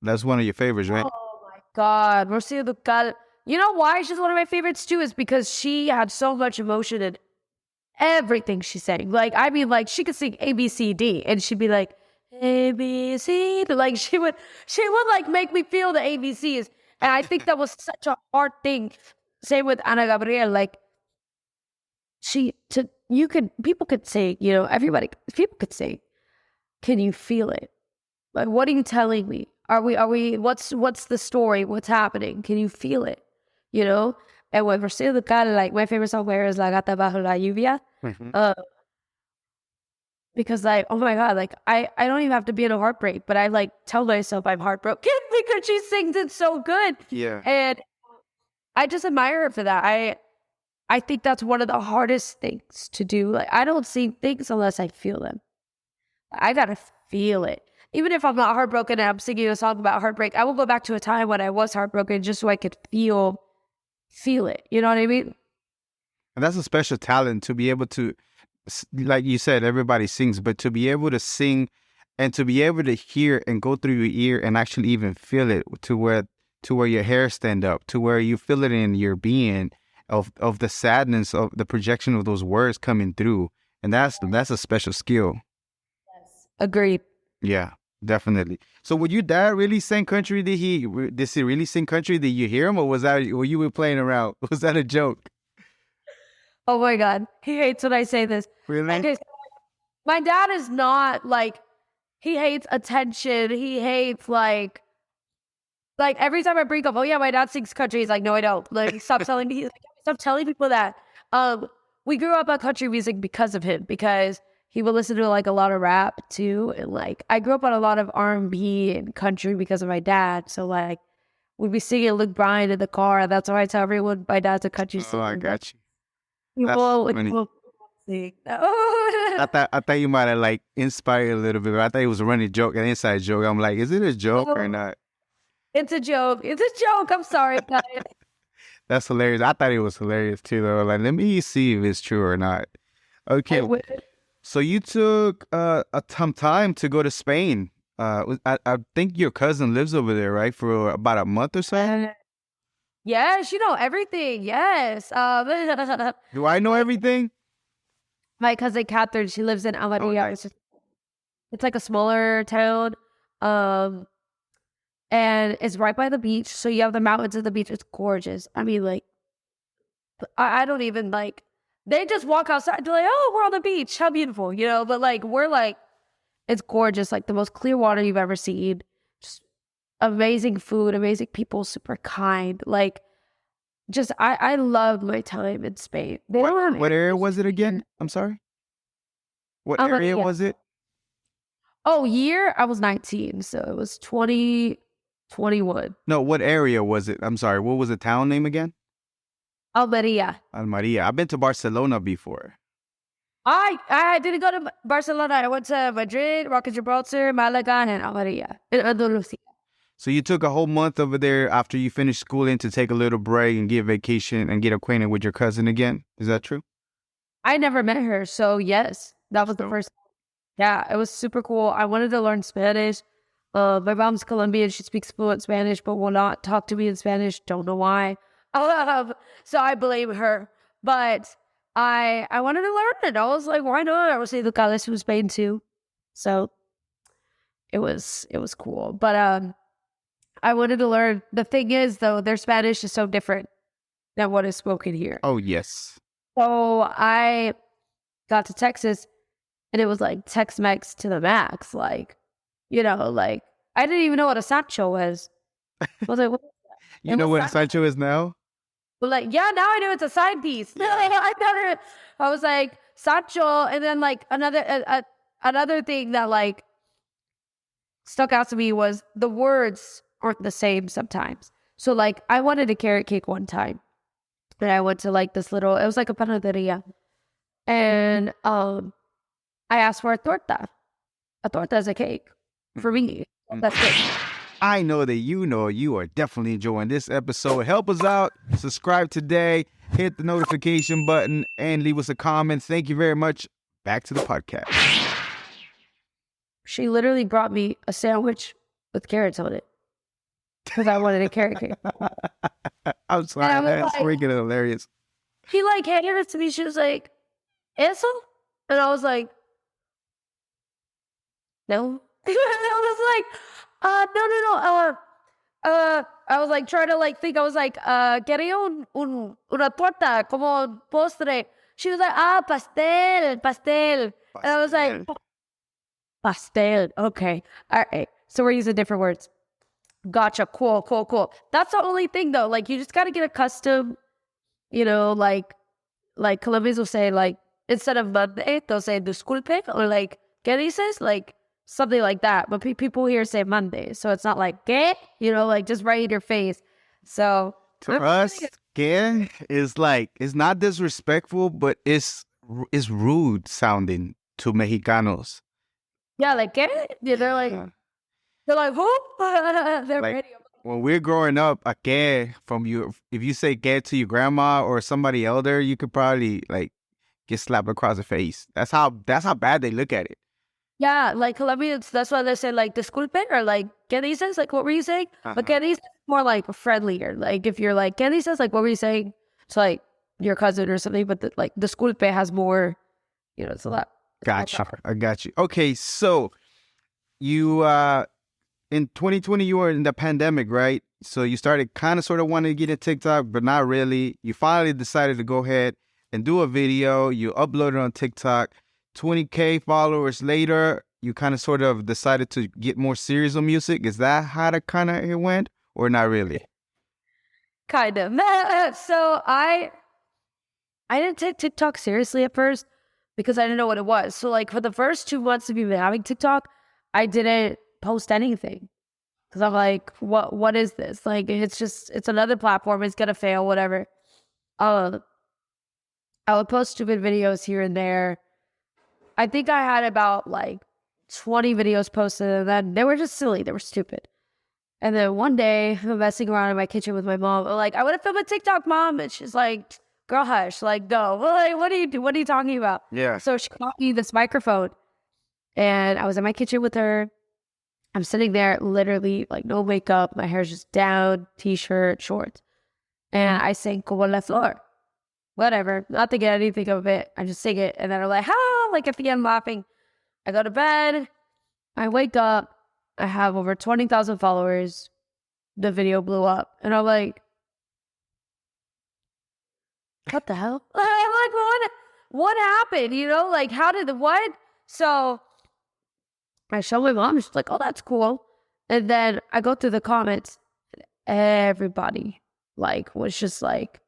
S1: That's one of your favorites, right?
S2: Oh my God, Rocío Dúrcal. You know why she's one of my favorites too? Is because she had so much emotion in everything she sang. Like, I mean, like, she could sing A, B, C, D, and she'd be like, A, B, C. Like, she would like make me feel the ABCs. And I think that was such a hard thing. Same with Ana Gabriel. Like, people could say, you know, people could say, can you feel it? Like, what are you telling me? Are we, what's the story? What's happening? Can you feel it? You know? And when Rocío Dúrcal, like, my favorite song by her is La Gata Bajo la Lluvia. Because, like, oh my God, like, I don't even have to be in a heartbreak, but I, like, tell myself I'm heartbroken because she sings it so good.
S1: Yeah.
S2: And I just admire her for that. I think that's one of the hardest things to do. Like, I don't sing things unless I feel them. I gotta feel it. Even if I'm not heartbroken and I'm singing a song about heartbreak, I will go back to a time when I was heartbroken just so I could feel it. You know what I mean?
S1: And that's a special talent to be able to, like you said, everybody sings, but to be able to sing and to be able to hear and go through your ear and actually even feel it to where your hair stand up, to where you feel it in your being of the sadness of the projection of those words coming through. And that's a special skill.
S2: Yes. Agreed.
S1: Yeah, definitely. So would your dad really sing country? Did he really sing country? Did you hear him, or was that were you playing around? Was that a joke?
S2: Oh my God. He hates when I say this.
S1: Really?
S2: Okay, so my dad is not like, he hates attention. He hates like every time I bring up, oh yeah, my dad sings country. He's like, no, I don't. Like, stop telling me. He's like, stop telling people that. We grew up on country music because of him, because he would listen to like a lot of rap too, and like I grew up on a lot of R&B and country because of my dad. So like we'd be singing Luke Bryan in the car. That's why I tell everyone my dad's a country singer.
S1: Oh, I got you.
S2: People
S1: That's funny.
S2: sing.
S1: I thought you might have like inspired a little bit. But I thought it was a running joke, an inside joke. I'm like, is it a joke or not?
S2: It's a joke. It's a joke. I'm sorry, guys.
S1: That's hilarious. I thought it was hilarious too, though. Like, let me see if it's true or not. Okay, so you took some time to go to Spain. I think your cousin lives over there, right? For about a month or so.
S2: Yes, you know everything. Yes.
S1: Do I know everything?
S2: My cousin Catherine, she lives in Almeria.
S1: Oh, nice.
S2: It's like a smaller town. And it's right by the beach. So you have the mountains and the beach. It's gorgeous. I mean, like, I don't even like, they just walk outside. They're like, oh, we're on the beach. How beautiful, you know? But like, we're like, it's gorgeous. Like the most clear water you've ever seen. Just amazing food, amazing people, super kind. Like, just, I loved my time in Spain.
S1: What area was it again? I'm sorry. What area was it?
S2: Oh, year? I was 19. So it was 2021.
S1: No, what area was it? I'm sorry. What was the town name again?
S2: Almeria.
S1: Almeria. I've been to Barcelona before.
S2: I didn't go to Barcelona. I went to Madrid, Roque Gibraltar, Malaga, and Almeria in Andalusia.
S1: So you took a whole month over there after you finished schooling to take a little break and get vacation and get acquainted with your cousin again. Is that true?
S2: I never met her, so yes, that was the first. Yeah, it was super cool. I wanted to learn Spanish. My mom's Colombian. She speaks fluent Spanish, but will not talk to me in Spanish. Don't know why. So I blame her. But I wanted to learn it. I was like, why not? I was educada in Spain too. So it was cool. But I wanted to learn. The thing is, though, their Spanish is so different than what is spoken here.
S1: Oh, yes.
S2: So I got to Texas, and it was like Tex-Mex to the max. Like, you know, like, I didn't even know what a Sancho was. I was like, what is that?
S1: You know what a Sancho is now?
S2: But like, yeah, now I know it's a side piece. I was like, Sancho, and then like another thing that like stuck out to me was the words aren't the same sometimes. So like, I wanted a carrot cake one time, and I went to like this little, it was like a panaderia, and I asked for a torta. A torta is a cake for me. That's it.
S1: I know that you are definitely enjoying this episode. Help us out. Subscribe today. Hit the notification button and leave us a comment. Thank you very much. Back to the podcast.
S2: She literally brought me a sandwich with carrots on it because I wanted a carrot cake.
S1: I'm sorry. That's freaking hilarious.
S2: She like handed it to me. She was like, "Eso?" And I was like, "No." I was like, no. I was like trying to like think. I was like, quería una torta como postre. She was like, pastel. And I was like, pastel. Okay, all right. So we're using different words. Gotcha. Cool. That's the only thing though. Like you just got to get accustomed. You know, like Colombians will say like instead of Monday, they'll say disculpe or like ¿qué dices? Like something like that. But people here say Monday. So it's not like, ¿qué? You know, like just right in your face. So
S1: to us, ¿qué? Is like, it's not disrespectful, but it's rude sounding to Mexicanos.
S2: Yeah, like, ¿qué? Yeah, they're like, who? They're
S1: like,
S2: ready.
S1: When we're growing up, a ¿qué? From you, if you say ¿qué? To your grandma or somebody elder, you could probably like get slapped across the face. That's how bad they look at it.
S2: Yeah, like Colombians, that's why they say like disculpe or like ¿qué dices? Like what were you saying? But ¿qué dices? More like friendlier. Like if you're like ¿qué dices? Like what were you saying? It's like your cousin or something. But like disculpe has more, you know, it's a lot.
S1: Gotcha. I got you. Okay, so you in 2020 you were in the pandemic, right? So you started kind of sort of wanting to get into TikTok, but not really. You finally decided to go ahead and do a video. You uploaded on TikTok. 20K followers later, you kind of sort of decided to get more serious on music. Is that how it kind of went, or not really?
S2: Kind of. So I didn't take TikTok seriously at first because I didn't know what it was. So like for the first 2 months of even having TikTok, I didn't post anything because I'm like, what is this? Like it's another platform. It's gonna fail, whatever. I would post stupid videos here and there. I think I had about like 20 videos posted, and then they were just silly. They were stupid. And then one day, I'm messing around in my kitchen with my mom. I'm like, I want to film a TikTok, Mom. And she's like, girl, hush. Like, go. Well, like, what are you talking about?
S1: Yeah.
S2: So she got me this microphone. And I was in my kitchen with her. I'm sitting there, literally, like, no makeup. My hair's just down, t-shirt, shorts. And I sang Como la Flor. Whatever. Not to get anything of it. I just sing it. And then I'm like, ha, like at the end laughing. I go to bed. I wake up. I have over 20,000 followers. The video blew up. And I'm like, what the hell? I'm like, what happened? You know, like, how did what? So I show my mom. She's like, oh, that's cool. And then I go through the comments. And everybody, like, was just, like,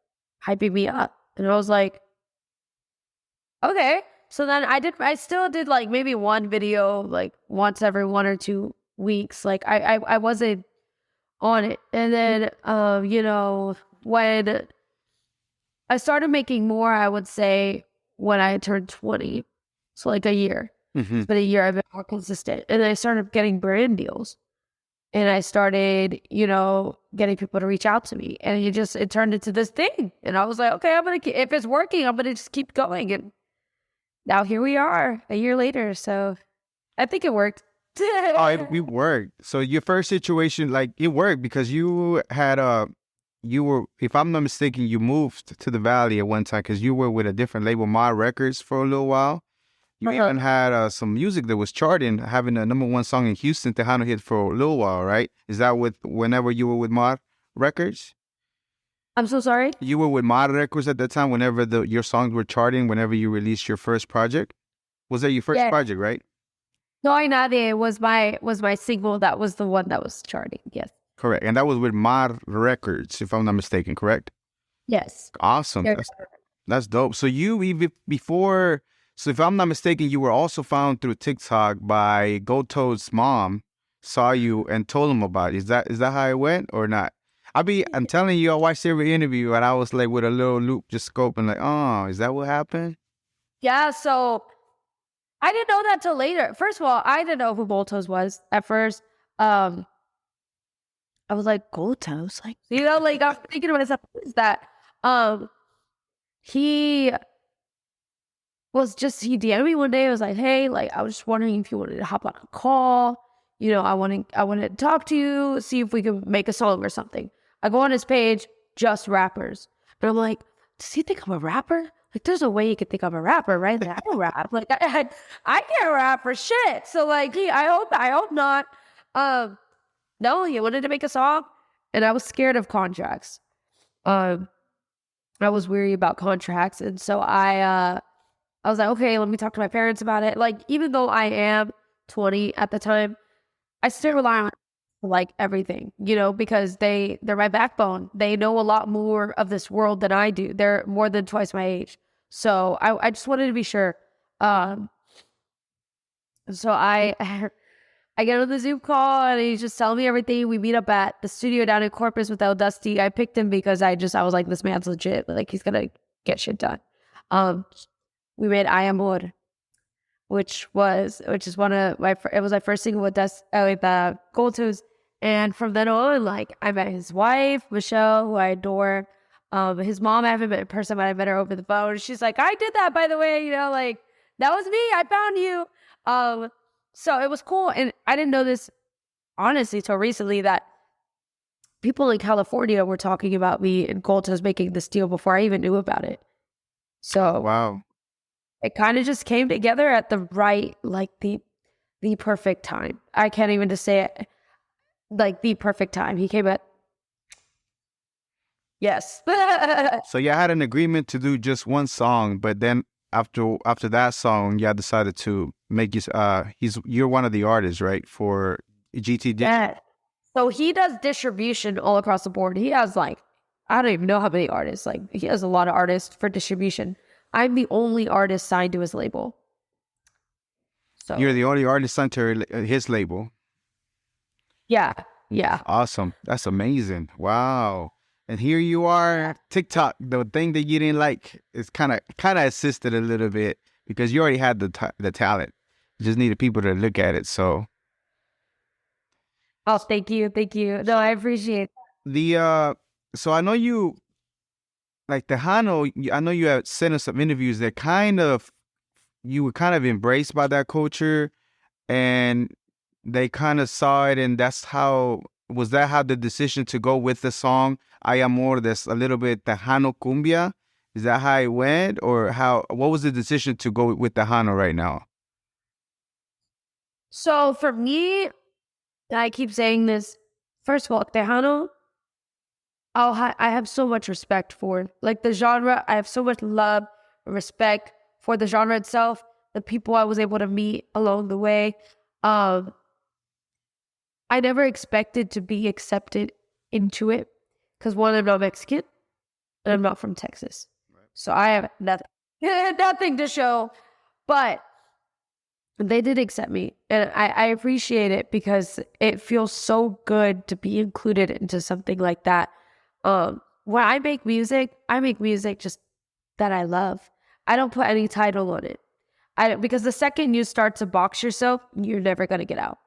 S2: hyping me up. And I was like, okay. So then I still did, like, maybe one video, like, once every 1 or 2 weeks. Like I wasn't on it. And then you know, when I started making more, I would say when I turned 20. So like a year.
S1: Mm-hmm.
S2: It's been a year. I've been more consistent. And then I started getting brand deals. And I started, you know, getting people to reach out to me. And it turned into this thing. And I was like, okay, if it's working, I'm gonna just keep going. And now here we are a year later. So I think it worked.
S1: We worked. So your first situation, like, it worked because you had if I'm not mistaken, you moved to the Valley at one time because you were with a different label, Mod Records, for a little while. You even had some music that was charting, having a #1 song in Houston, Tejano hit for a little while, right? Is that whenever you were with Mod Records?
S2: I'm so sorry?
S1: You were with Mod Records at that time whenever your songs were charting, whenever you released your first project? Was that your first project, right?
S2: No, I Nadie was my single. That was the one that was charting. Yes.
S1: Correct. And that was with Mod Records, if I'm not mistaken, correct?
S2: Yes.
S1: Awesome. That's dope. So you even before, so if I'm not mistaken, you were also found through TikTok by Goto's mom, saw you and told him about it. Is that how it went or not? I'm telling you, I watched every interview and I was like with a little loop just scoping like, oh, is that what happened?
S2: Yeah, so I didn't know that till later. First of all, I didn't know who Gotos was at first. I was like, Gotos? Like, you know, like I'm thinking to myself, what is that? He DM'd me one day. I was like, hey, like, I was just wondering if you wanted to hop on a call. You know, I wanted to talk to you, see if we could make a song or something. I go on his page, just rappers. And I'm like, does he think I'm a rapper? Like, there's a way you could think I'm a rapper, right? Like, I don't rap. Like, I can't rap for shit. So, like, I hope not. No, he wanted to make a song, and I was scared of contracts. I was weary about contracts, and so I was like, okay, let me talk to my parents about it. Like, even though I am 20 at the time, I still rely on like everything, you know, because they're my backbone. They know a lot more of this world than I do. They're more than twice my age. So I just wanted to be sure. So I get on the Zoom call and he's just telling me everything. We meet up at the studio down in Corpus with El Dusty. I picked him because I was like, this man's legit. Like, he's gonna get shit done. We made I Amor, which is one of it was my first single with Gold Toes. And from then on, like, I met his wife, Michelle, who I adore. His mom, I haven't met in person, but I met her over the phone. She's like, I did that, by the way, you know, like, that was me. I found you. So it was cool. And I didn't know this, honestly, till recently, that people in California were talking about me and Gold Toes making this deal before I even knew about it. So
S1: wow.
S2: It kind of just came together at the right, like, the the perfect time. I can't even just say it, like the perfect time. He came at, yes.
S1: So you had an agreement to do just one song, but then after that song, you decided to make you're one of the artists, right? For GTD.
S2: Yeah. So he does distribution all across the board. He has like, I don't even know how many artists. Like he has a lot of artists for distribution. I'm the only artist signed to his label. So
S1: You're the only artist signed to his label.
S2: yeah. Yeah.
S1: Awesome. That's amazing. Wow. And here you are, TikTok. The thing that you didn't like is kind of assisted a little bit because you already had the talent. You just needed people to look at it. So
S2: Oh, thank you. No, I appreciate
S1: so I know you like Tejano. I know you have sent us some interviews that you were kind of embraced by that culture, and they kind of saw it, and was that how the decision to go with the song "Ay Amor" that's a little bit Tejano cumbia? Is that how it went, or what was the decision to go with Tejano right now?
S2: So for me, I keep saying this. First of all, Tejano, I have so much respect for. Like the genre, I have so much love, respect for the genre itself, the people I was able to meet along the way. I never expected to be accepted into it because one, I'm not Mexican and I'm not from Texas. Right. So I have nothing to show, but they did accept me, and I appreciate it because it feels so good to be included into something like that. When I make music just that I love. I don't put any title on it. Because the second you start to box yourself, you're never going to get out.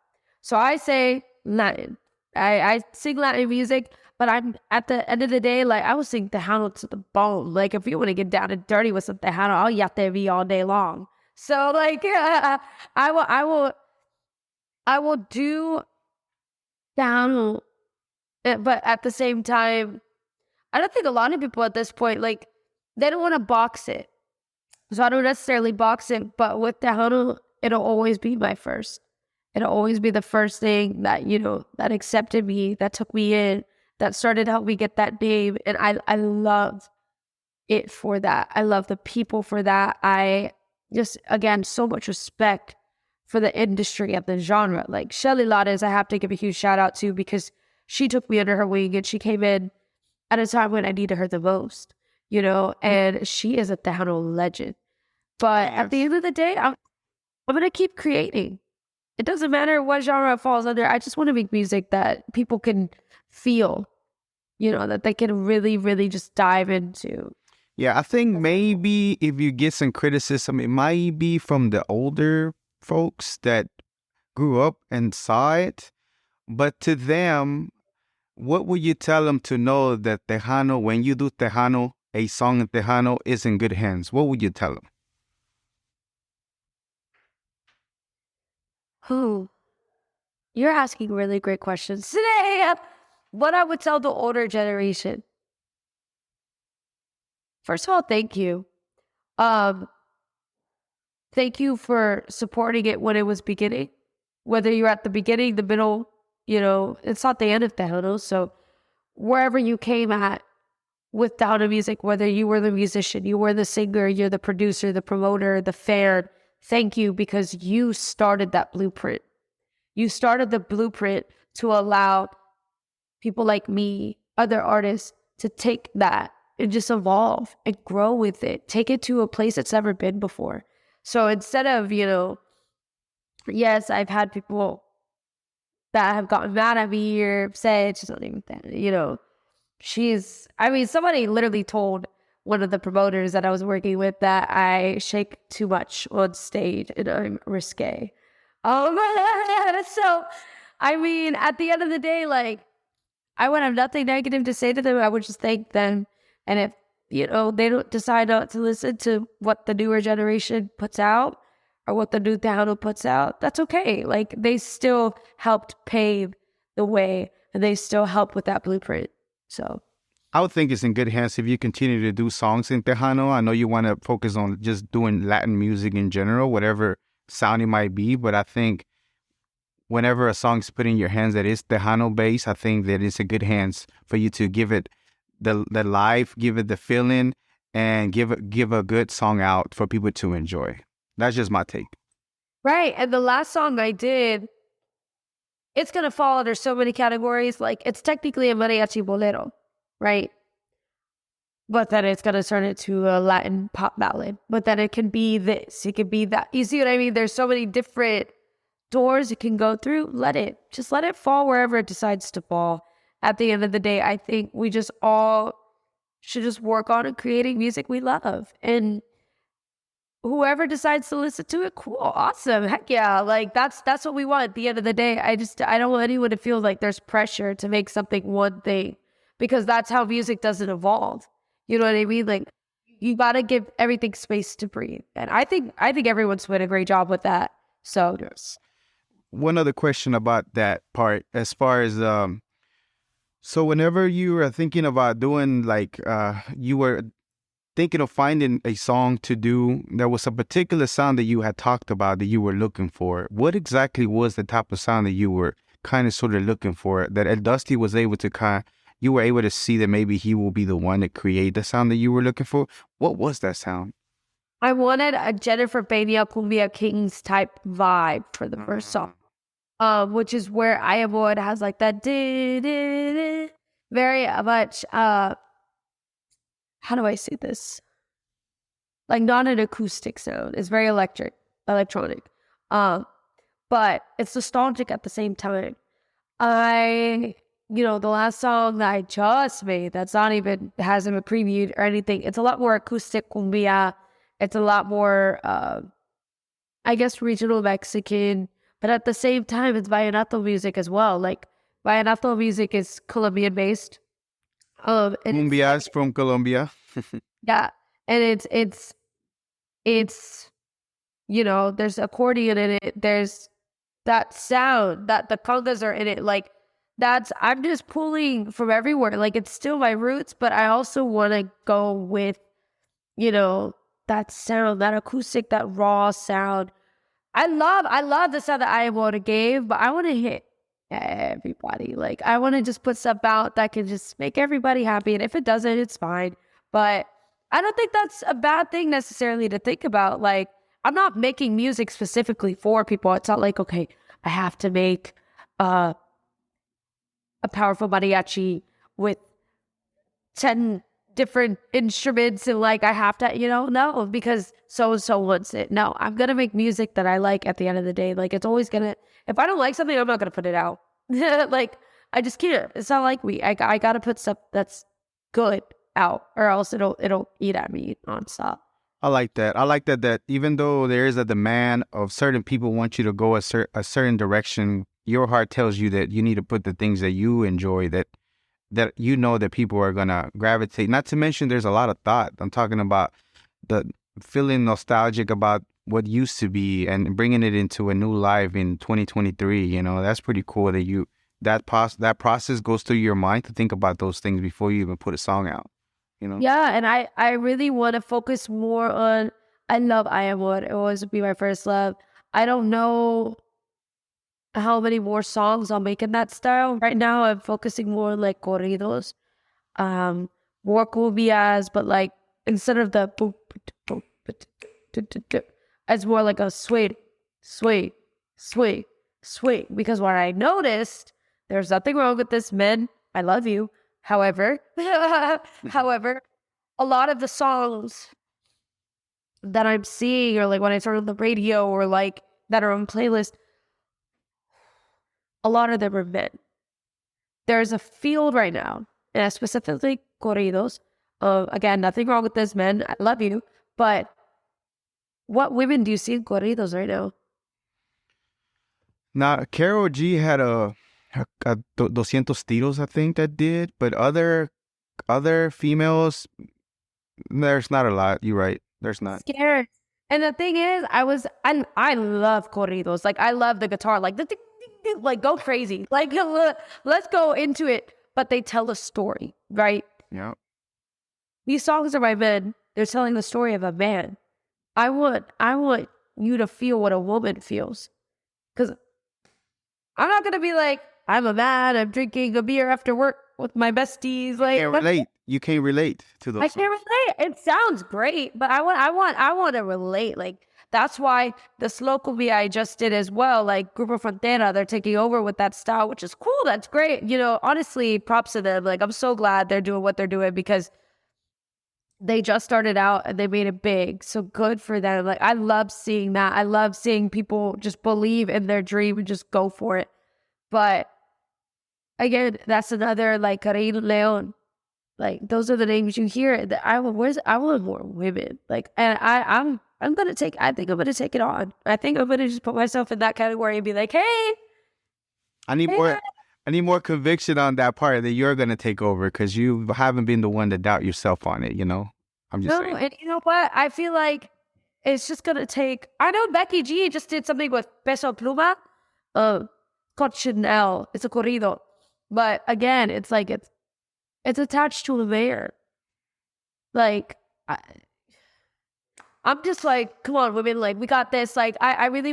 S2: So I say Latin. I sing Latin music, but I'm at the end of the day, like I will sing Tejano to the bone. Like if you want to get down and dirty with some Tejano, I'll yate all day long. So like I will do Tejano, but at the same time, I don't think a lot of people at this point, like they don't want to box it. So I don't necessarily box it, but with Tejano, it'll always be my first. It'll always be the first thing that, that accepted me, that took me in, that started helping me get that name. And I love it for that. I love the people for that. I just, again, so much respect for the industry of the genre. Like Shelly Lades, I have to give a huge shout out to because she took me under her wing and she came in at a time when I needed her the most, and she is a Tejano legend. But at the end of the day, I'm going to keep creating. It doesn't matter what genre it falls under. I just want to make music that people can feel, that they can really, really just dive into.
S1: Yeah, I think maybe if you get some criticism, it might be from the older folks that grew up and saw it. But to them, what would you tell them to know that Tejano, when you do Tejano, a song in Tejano is in good hands? What would you tell them?
S2: You're asking really great questions today. What I would tell the older generation. First of all, thank you. Thank you for supporting it when it was beginning. Whether you're at the beginning, the middle, it's not the end of Tejano. So wherever you came at with Tejano music, whether you were the musician, you were the singer, you're the producer, the promoter, the fan, thank you because you started that blueprint. You started the blueprint to allow people like me, other artists, to take that and just evolve and grow with it. Take it to a place it's never been before. So instead of, yes, I've had people that have gotten mad at me or upset. She's not even that, somebody literally told one of the promoters that I was working with that I shake too much on stage and I'm risque. So, at the end of the day, like, I would have nothing negative to say to them. I would just thank them. And if, they don't decide not to listen to what the newer generation puts out or what the new Tejano puts out, that's okay. Like, they still helped pave the way and they still help with that blueprint. So
S1: I would think it's in good hands if you continue to do songs in Tejano. I know you want to focus on just doing Latin music in general, whatever sound it might be, but I think whenever a song's put in your hands that is Tejano bass, I think that it's a good hands for you to give it the life, give it the feeling, and give a good song out for people to enjoy. That's just my take.
S2: Right. And the last song I did, it's going to fall under so many categories. Like, it's technically a mariachi bolero, right? But then it's going to turn into a Latin pop ballad. But then it can be this, it could be that. You see what I mean? There's so many different doors it can go through. Just let it fall wherever it decides to fall. At the end of the day, I think we just all should just work on creating music we love. And whoever decides to listen to it, cool, awesome, heck yeah. Like, that's what we want at the end of the day. I don't want anyone to feel like there's pressure to make something one thing, because that's how music doesn't evolve. You know what I mean? Like, you gotta give everything space to breathe. And I think everyone's doing a great job with that. So
S1: yes. One other question about that part, as far as so whenever you were thinking about doing, like, you were thinking of finding a song to do, there was a particular sound that you had talked about that you were looking for. What exactly was the type of sound that you were kind of sort of looking for, that El Dusty was able to you were able to see that maybe he will be the one to create the sound that you were looking for? What was that sound?
S2: I wanted a Jennifer Peña Cumbia Kings type vibe for the first song, which is where I Am What has like that very much, how do I say this? Like, not an acoustic sound. It's very electronic. But it's nostalgic at the same time. The last song that I just made, that's not even, hasn't been previewed or anything. It's a lot more acoustic cumbia. It's a lot more, I guess, regional Mexican. But at the same time, it's vallenato music as well. Like, vallenato music is Colombian based.
S1: Cumbia is from Colombia.
S2: Yeah, and it's there's accordion in it. There's that sound that the congas are in it. Like, I'm just pulling from everywhere. Like, it's still my roots, but I also want to go with, that sound, that acoustic, that raw sound. I love the sound that I Am What gave, but I want to hit everybody. Like, I want to just put stuff out that can just make everybody happy. And if it doesn't, it's fine. But I don't think that's a bad thing necessarily to think about. Like, I'm not making music specifically for people. It's not like, okay, I have to make a powerful mariachi with 10 different instruments and like I have to, no, because so-and-so wants it. No, I'm going to make music that I like at the end of the day. Like, it's always going to, if I don't like something, I'm not going to put it out. Like, I just can't. It's not like me. I got to put stuff that's good out, or else it'll eat at me nonstop.
S1: I like that. I like that even though there is a demand of certain people want you to go a certain direction, your heart tells you that you need to put the things that you enjoy, that that people are going to gravitate. Not to mention there's a lot of thought. I'm talking about the feeling nostalgic about what used to be and bringing it into a new life in 2023. That's pretty cool that that process goes through your mind to think about those things before you even put a song out.
S2: Yeah, and I really want to focus more on, I love I Am What. It will always be my first love. I don't know how many more songs I'll make in that style. Right now, I'm focusing more on, like, corridos, more cumbias, but, like, instead of the boop, boop, boop, it's more like a sway, sway, sway, sway. Because what I noticed, there's nothing wrong with this, men. I love you. However, a lot of the songs that I'm seeing, or like when I turn on the radio, or like that are on playlist, a lot of them are men. There's a field right now, and specifically corridos. Again, nothing wrong with this, men. I love you. But what women do you see in corridos right now?
S1: Now, Karol G had a 200 tiros, I think, that did. But other females, there's not a lot. You're right. There's not.
S2: Scared. And the thing is, I love corridos. Like, I love the guitar. Like, like, go crazy. Like, let's go into it. But they tell a story, right?
S1: Yeah.
S2: These songs are by men. They're telling the story of a man. I want you to feel what a woman feels. Because I'm not gonna be like, I'm a man, I'm drinking a beer after work with my besties. Like,
S1: Can't relate. You can't relate to those
S2: I
S1: songs.
S2: can't relate. It sounds great, but I want to relate. Like, that's why this local V I just did as well. Like Grupo Frontera, they're taking over with that style, which is cool. That's great. You know, honestly, props to them. Like, I'm so glad they're doing what they're doing because they just started out and they made it big. So good for them. Like, I love seeing that. I love seeing people just believe in their dream and just go for it. But again, that's another like Karin Leon. Like, those are the names you hear. I want more women. Like, and I'm gonna take. I think I'm gonna take it on. I think I'm gonna just put myself in that category and be like, hey,
S1: I need
S2: hey,
S1: more. I need more conviction on that part that you're gonna take over because you haven't been the one to doubt yourself on it. You know, I'm just
S2: no,
S1: saying.
S2: and you know what? I feel like it's just gonna take. I know Becky G just did something with Peso Pluma, called Chanel. It's a corrido, but again, it's like it's attached to a mayor. Like, I'm just like, come on, women, like, we got this. Like, I want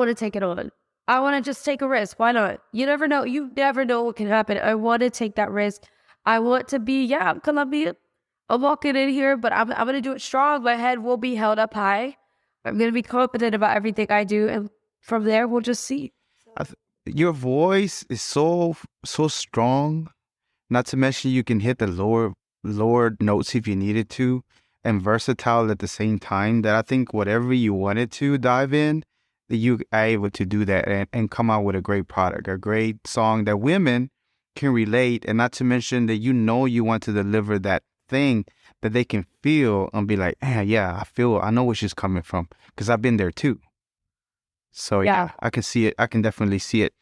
S2: to take it on. I want to just take a risk. Why not? You never know. You never know what can happen. I want to take that risk. I want to be, yeah, I'm Colombian. I'm walking in here, but I'm going to do it strong. My head will be held up high. I'm going to be confident about everything I do. And from there, we'll just see.
S1: Your voice is so strong. Not to mention you can hit the lower notes if you needed to, and versatile at the same time. That I think whatever you wanted to dive in, that you are able to do that and come out with a great product, a great song that women can relate. And not to mention that you want to deliver that thing that they can feel and be like, yeah, I know where she's coming from because I've been there too. So yeah, I can see it. I can definitely see it.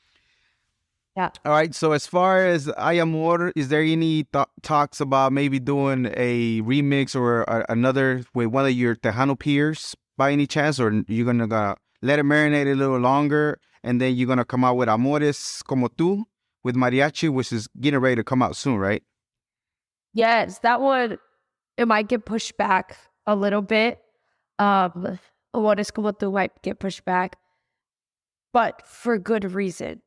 S2: Yeah.
S1: All right. So as far as Ay Amor, is there any talks about maybe doing a remix or another with one of your Tejano peers by any chance? Or you're going to let it marinate a little longer and then you're going to come out with Amores Como Tú with Mariachi, which is getting ready to come out soon, right?
S2: Yes, that one, it might get pushed back a little bit. Amores Como Tú might get pushed back, but for good reason.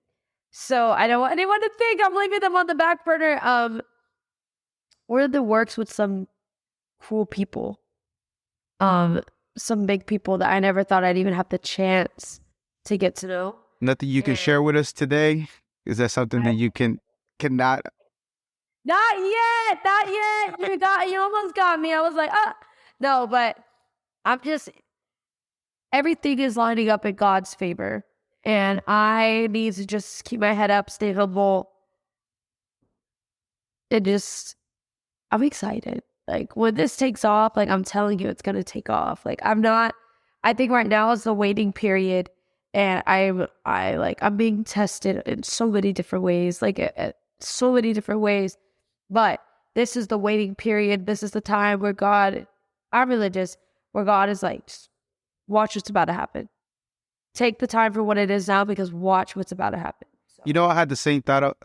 S2: So I don't want anyone to think I'm leaving them on the back burner. We're in the works with some cool people. Some big people that I never thought I'd even have the chance to get to know.
S1: Nothing you can share with us today? Is that something that you cannot?
S2: Not yet. You almost got me. I was like, no, but I'm just, everything is lining up in God's favor. And I need to just keep my head up, stay humble. I'm excited. Like, when this takes off, like, I'm telling you, it's going to take off. Like, I think right now is the waiting period. And I'm being tested in so many different ways, so many different ways. But this is the waiting period. This is the time where I'm religious, where God is like, watch what's about to happen. Take the time for what it is now because watch what's about to happen. So.
S1: You know, I had the same thought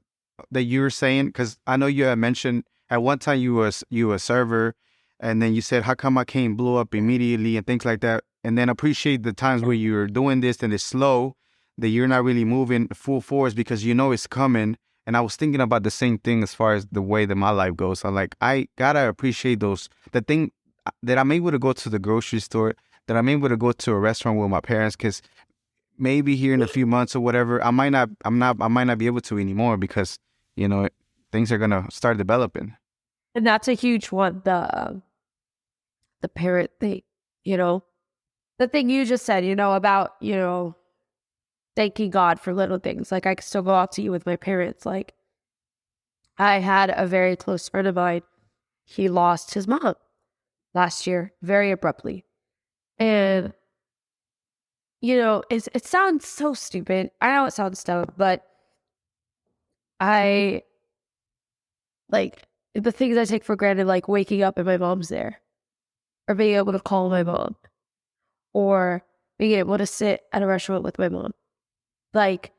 S1: that you were saying because I know you had mentioned at one time you were a server, and then you said, "How come I can't blow up immediately?" and things like that. And then appreciate the times where you're doing this and it's slow, that you're not really moving full force because you know it's coming. And I was thinking about the same thing as far as the way that my life goes. I'm like, I gotta appreciate the thing that I'm able to go to the grocery store, that I'm able to go to a restaurant with my parents because. Maybe here in a few months or whatever, I might not be able to anymore because, you know, things are going to start developing.
S2: And that's a huge one. The parent thing, you know, the thing you just said, you know, about, you know, thanking God for little things. Like, I could still go out to eat with my parents. Like, I had a very close friend of mine. He lost his mom last year very abruptly. And you know, it sounds so stupid. I know it sounds dumb, but the things I take for granted, like waking up and my mom's there, or being able to call my mom, or being able to sit at a restaurant with my mom. Like,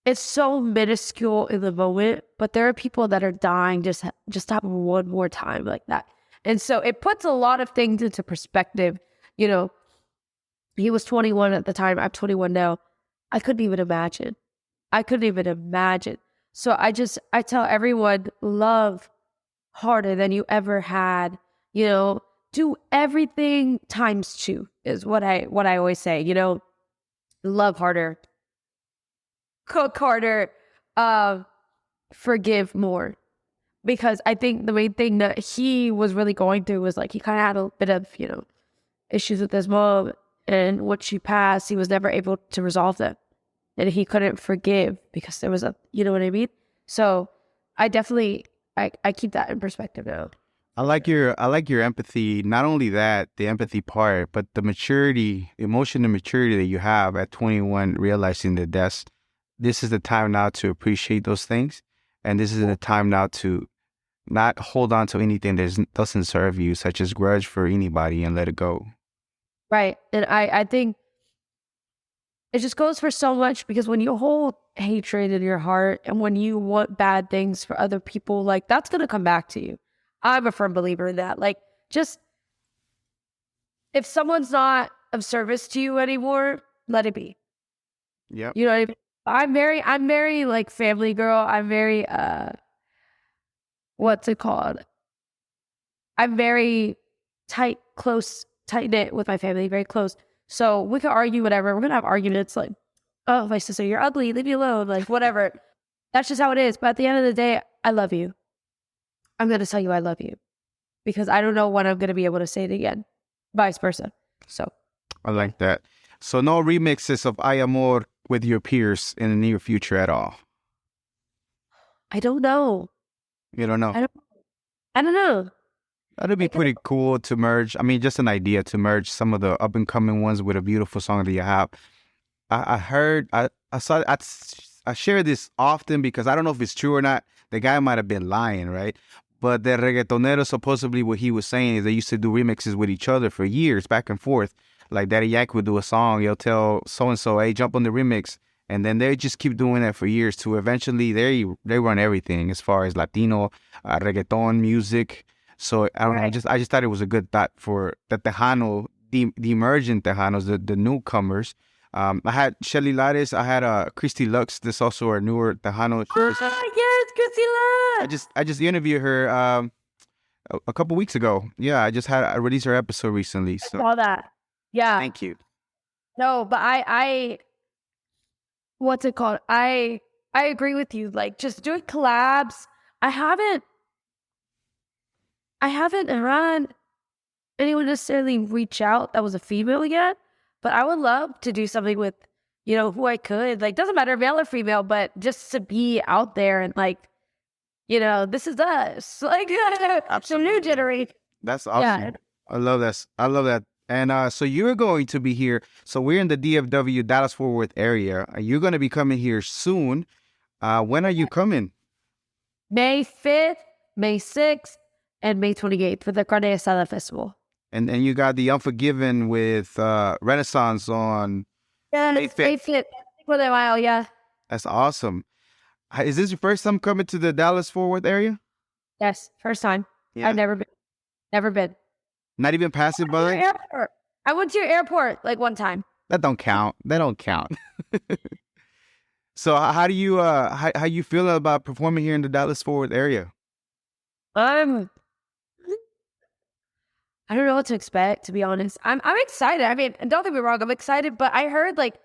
S2: it's so minuscule in the moment, but there are people that are dying just to have one more time like that. And so it puts a lot of things into perspective, you know. He was 21 at the time. I'm 21 now. I couldn't even imagine. I couldn't even imagine. So I tell everyone, love harder than you ever had. You know, do everything times two is what I always say. You know, love harder, cook harder, forgive more. Because I think the main thing that he was really going through was like he kind of had a bit of, you know, issues with his mom, and when she passed, he was never able to resolve them. And he couldn't forgive because there was a, you know what I mean? So I definitely, I keep that in perspective now.
S1: I like your empathy. Not only that, the empathy part, but the maturity, emotional maturity that you have at 21, realizing that this is the time now to appreciate those things, and this is the time now to not hold on to anything that doesn't serve you, such as grudge for anybody, and let it go.
S2: Right. And I think it just goes for so much, because when you hold hatred in your heart and when you want bad things for other people, like that's going to come back to you. I'm a firm believer in that. Like, just if someone's not of service to you anymore, let it be.
S1: Yep.
S2: You know what I mean? I'm very like family girl. I'm very, what's it called? I'm very tight knit with my family, very close. So we could argue whatever. We're going to have arguments like, oh, my sister, you're ugly, leave me alone, like whatever. That's just how it is. But at the end of the day, I love you. I'm going to tell you I love you, because I don't know when I'm going to be able to say it again. Vice versa. So
S1: I like that. So no remixes of Ay Amor with your peers in the near future at all?
S2: I don't know.
S1: You don't know?
S2: I don't know.
S1: That'd be pretty cool to merge. I mean, just an idea to merge some of the up and coming ones with a beautiful song that you have. I heard, I saw, I share this often because I don't know if it's true or not. The guy might have been lying, right? But the reggaetonero, supposedly what he was saying is they used to do remixes with each other for years, back and forth. Like Daddy Yak would do a song, he'll tell so-and-so, hey, jump on the remix. And then they just keep doing that for years too. Eventually, they run everything as far as Latino, reggaeton music. So I don't know, I just thought it was a good thought for the Tejano, the emergent Tejanos, the newcomers. I had Shelly Lares, I had Christy Lux, this also a newer Tejano.
S2: Yes, Christy Lux.
S1: I just interviewed her a couple weeks ago. Yeah, I released her episode recently. So
S2: I saw that. Yeah.
S1: thank you.
S2: No, but I what's it called? I agree with you. Like, just doing collabs. I haven't had anyone necessarily reach out that was a female yet, but I would love to do something with, you know, who I could. Like, doesn't matter male or female, but just to be out there and like, you know, this is us. Like, some new generation.
S1: That's awesome.
S2: Yeah.
S1: I love that. I love that. And so you're going to be here. So we're in the DFW, Dallas-Fort Worth area. You're going to be coming here soon. When are you coming?
S2: May 5th, May 6th, and May 28th for the Carne Asada Festival.
S1: And you got the Unforgiven with Renaissance on May 5th.
S2: May 5th. For a while, yeah.
S1: That's awesome. Is this your first time coming to the Dallas-Fort Worth area?
S2: Yes, first time.
S1: Yeah.
S2: I've never been. Never been.
S1: Not even passing by?
S2: Airport. I went to your airport like one time.
S1: That don't count. That don't count. So how do you how you feel about performing here in the Dallas-Fort Worth area?
S2: I don't know what to expect, to be honest. I'm excited. I mean, don't get me wrong, I'm excited, but I heard like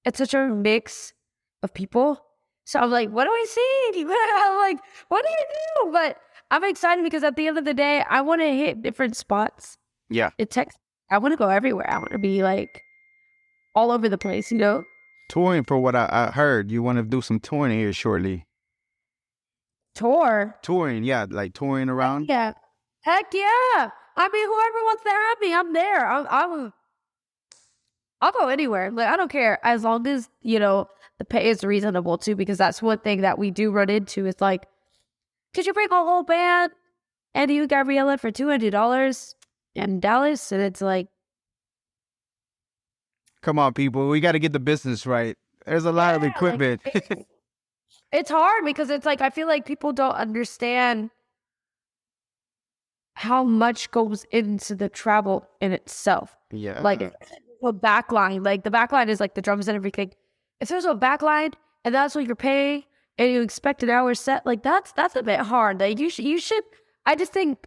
S2: it's such a mix of people. So I'm like, what do I see? I'm like, what do you do? But I'm excited because at the end of the day, I want to hit different spots.
S1: Yeah.
S2: I want to go everywhere. I want to be like all over the place, you know?
S1: Touring, for what I heard. You want to do some touring here shortly. Touring, yeah, like touring around.
S2: Yeah. Heck yeah. I mean, whoever wants to have me, I'm there. I'll go anywhere. Like, I don't care, as long as, you know, the pay is reasonable too, because that's one thing that we do run into is like, could you bring a whole band and you Gabriella for $200 in Dallas? And it's like,
S1: come on, people, we got to get the business right. There's a lot of equipment.
S2: Like, it's hard because it's like, I feel like people don't understand how much goes into the travel in itself.
S1: Yeah.
S2: Like, the backline is like the drums and everything. if there's a backline and that's what you're paying and you expect an hour set, like that's a bit hard. Like you should, I just think,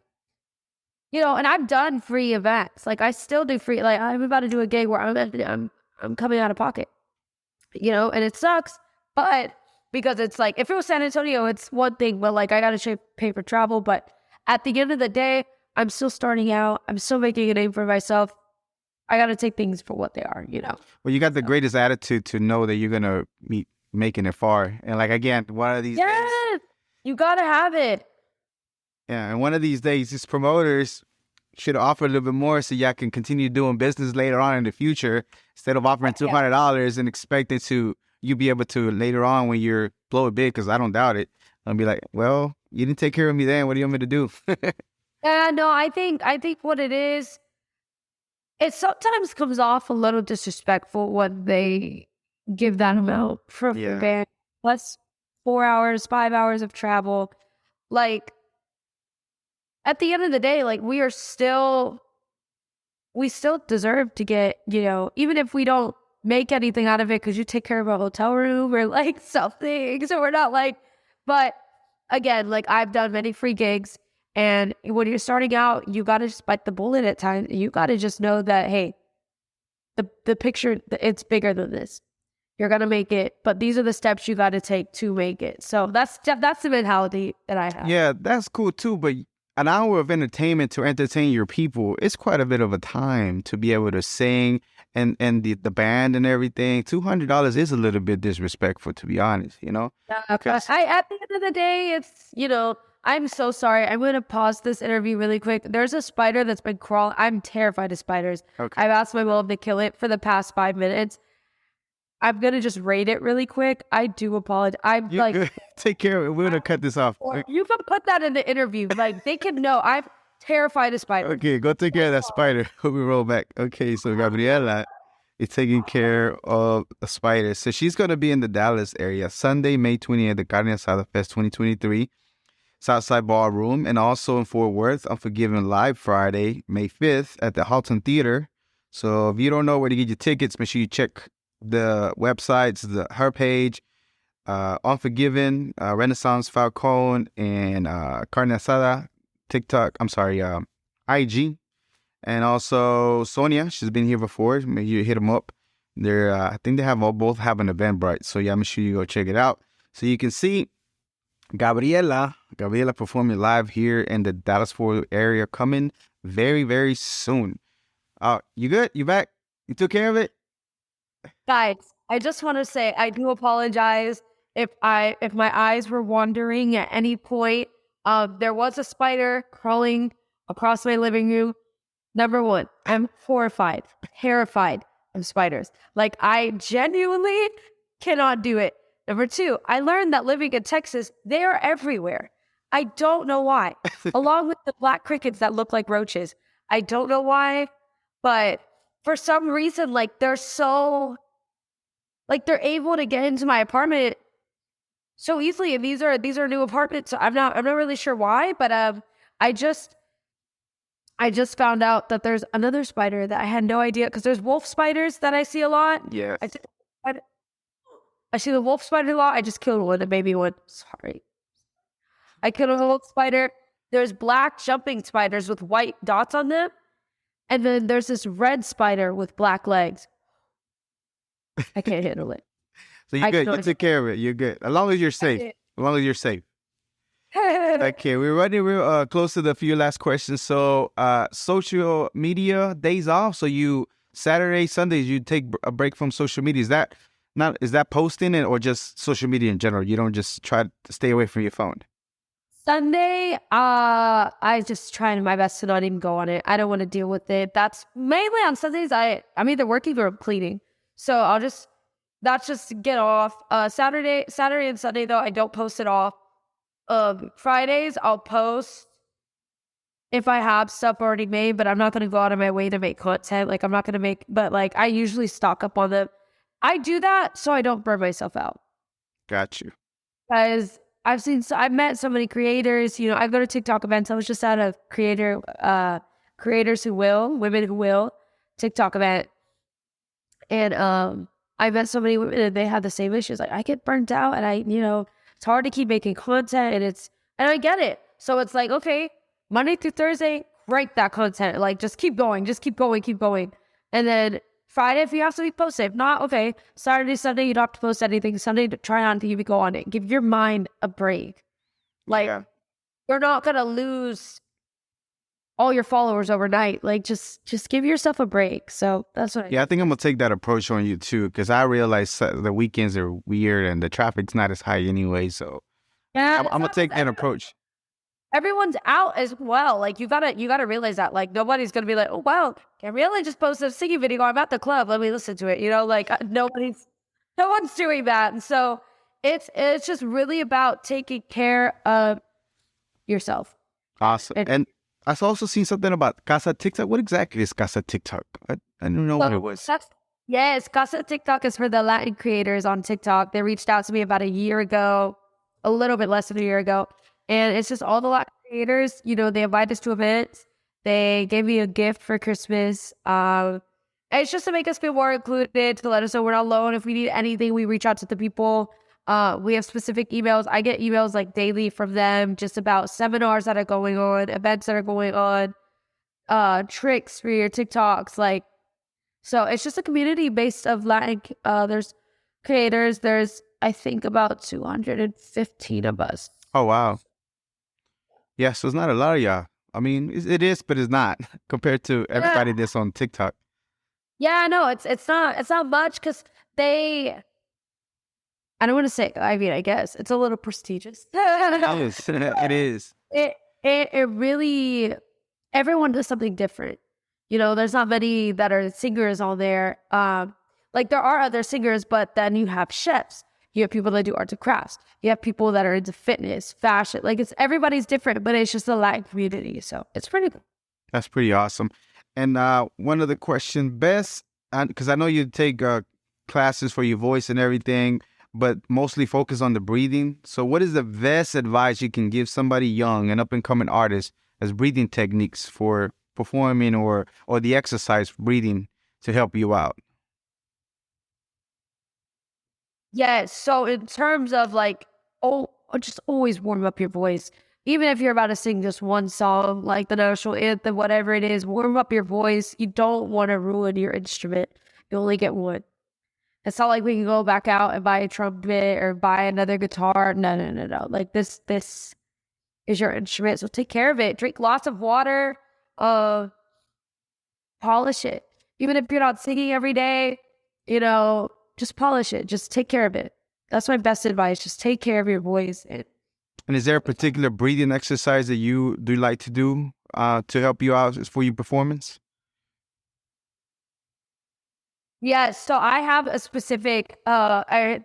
S2: and I've done free events. Like I still do free, like I'm about to do a gig where I'm coming out of pocket, and it sucks, but because it's like, if it was San Antonio, it's one thing, but like I got to pay for travel. But at the end of the day, I'm still starting out. I'm still making a name for myself. I got to take things for what they are,
S1: Well, you got the greatest attitude to know that you're going to be making it far. And like, again, one of these days.
S2: You got to have it.
S1: Yeah, and one of these days, these promoters should offer a little bit more so y'all can continue doing business later on in the future instead of offering $200 and expecting you be able to later on when you're blow it big, because I don't doubt it. I'll be like, well, you didn't take care of me then. What do you want me to do?
S2: Yeah, no, I think what it is, it sometimes comes off a little disrespectful when they give that amount for a band. Plus 4 hours, 5 hours of travel. Like, at the end of the day, like we still deserve to get, even if we don't make anything out of it because you take care of a hotel room or like something. So we're not like, but again, like I've done many free gigs, and when you're starting out, you got to just bite the bullet at times. You got to just know that, hey, the picture, it's bigger than this. You're going to make it, but these are the steps you got to take to make it. So that's the mentality that I have.
S1: Yeah, that's cool too, but an hour of entertainment to entertain your people, it's quite a bit of a time to be able to sing and the band and everything. $200 is a little bit disrespectful, to be honest,
S2: at the end of the day, it's, I'm so sorry. I'm going to pause this interview really quick. There's a spider that's been crawling. I'm terrified of spiders.
S1: Okay.
S2: I've asked my mom to kill it for the past 5 minutes. I'm going to just rate it really quick. I do apologize.
S1: Good. Take care of it. We're going to cut this off.
S2: You can put that in the interview. Like, they can know. I'm terrified of spiders.
S1: Okay, go take care of that spider. Hope we roll back. Okay, so Gabriella is taking care of a spider. So she's going to be in the Dallas area Sunday, May 28th, the Carne Asada Fest 2023, Southside Ballroom, and also in Fort Worth, Unforgiven Live Friday, May 5th at the Halton Theater. So if you don't know where to get your tickets, make sure you check the websites, her page, Unforgiven, Renaissance Falcone, and Carne Asada, TikTok, IG. And also Sonia, she's been here before. Maybe you hit them up. I think they both have an Eventbrite. So yeah, make sure you go check it out. So you can see Gabriella performing live here in the Dallas-Fort Worth area, coming very, very soon. You good? You back? You took care of it?
S2: Guys, I just want to say I do apologize if my eyes were wandering at any point. There was a spider crawling across my living room. Number one, I'm horrified, terrified of spiders. Like, I genuinely cannot do it. Number two, I learned that living in Texas, they are everywhere. I don't know why. Along with the black crickets that look like roaches. I don't know why, but for some reason, like, they're able to get into my apartment so easily. And these are new apartments. So I'm not really sure why, but I just found out that there's another spider that I had no idea, because there's wolf spiders that I see a lot.
S1: Yeah.
S2: I see the wolf spider a lot. I just killed one, a baby one. Sorry. I killed a wolf spider. There's black jumping spiders with white dots on them. And then there's this red spider with black legs. I can't handle it.
S1: So you're good. You took care of it. You're good. As long as you're safe. Okay, we're running real close to the few last questions. So social media days off. So you Saturday, Sundays, you take a break from social media. Is that posting it or just social media in general? You don't just try to stay away from your phone?
S2: Sunday, I just trying my best to not even go on it. I don't want to deal with it. That's mainly on Sundays. I'm either working or cleaning. So that's just get off. Saturday and Sunday though, I don't post it off. Fridays, I'll post if I have stuff already made, but I'm not going to go out of my way to make content. Like, I'm not going to but like, I usually stock up on them. I do that so I don't burn myself out. Got you. Because I've met so many creators. I go to TikTok events. I was just at a women who will TikTok event. And I met so many women and they have the same issues. Like I get burnt out and it's hard to keep making content and I get it. So it's like, okay, Monday through Thursday, write that content. Like just keep going, keep going. And then Friday, if you have to post it. If not, okay, Saturday, Sunday, you don't have to post anything. Sunday, try on TV, go on it. Give your mind a break. Like you're not going to lose all your followers overnight. Like just give yourself a break. So that's what
S1: I think I'm gonna take that approach on you too, because I realize the weekends are weird and the traffic's not as high anyway. So I'm gonna take that approach.
S2: Everyone's out as well. Like you gotta realize that. Like nobody's gonna be like, oh wow, Gabriella just posted a singing video. I'm at the club. Let me listen to it. Like no one's doing that. And so it's just really about taking care of yourself.
S1: Awesome. And I've also seen something about Casa TikTok. What exactly is Casa TikTok? I don't know what it was.
S2: Yes, Casa TikTok is for the Latin creators on TikTok. They reached out to me about a year ago, a little bit less than a year ago. And it's just all the Latin creators. They invite us to events. They gave me a gift for Christmas. And it's just to make us feel more included, to let us know we're not alone. If we need anything, we reach out to the people. We have specific emails. I get emails like daily from them just about seminars that are going on, events that are going on, tricks for your TikToks. Like, so it's just a community based of Latin. There's creators. There's, I think, about 215 of us.
S1: Oh, wow. Yeah, so it's not a lot of y'all. I mean, it is, but it's not compared to everybody that's on TikTok.
S2: Yeah, no, it's not much because I don't want to say, I guess it's a little prestigious.
S1: It is.
S2: It really, everyone does something different. There's not many that are singers on there. Like there are other singers, but then you have chefs. You have people that do arts and crafts. You have people that are into fitness, fashion. Like everybody's different, but it's just a Latin community. So it's pretty cool.
S1: That's pretty awesome. And one other question, because I know you take classes for your voice and everything, but mostly focus on the breathing. So what is the best advice you can give somebody young, an up-and-coming artist, as breathing techniques for performing or the exercise breathing to help you out?
S2: Yes. So in terms of just always warm up your voice. Even if you're about to sing just one song, like the national anthem, whatever it is, warm up your voice. You don't want to ruin your instrument. You only get one. It's not like we can go back out and buy a trumpet or buy another guitar. No. Like this is your instrument. So take care of it. Drink lots of water. Polish it. Even if you're not singing every day, just polish it. Just take care of it. That's my best advice. Just take care of your voice.
S1: And is there a particular breathing exercise that you do like to do to help you out for your performance?
S2: Yes, so I have a specific I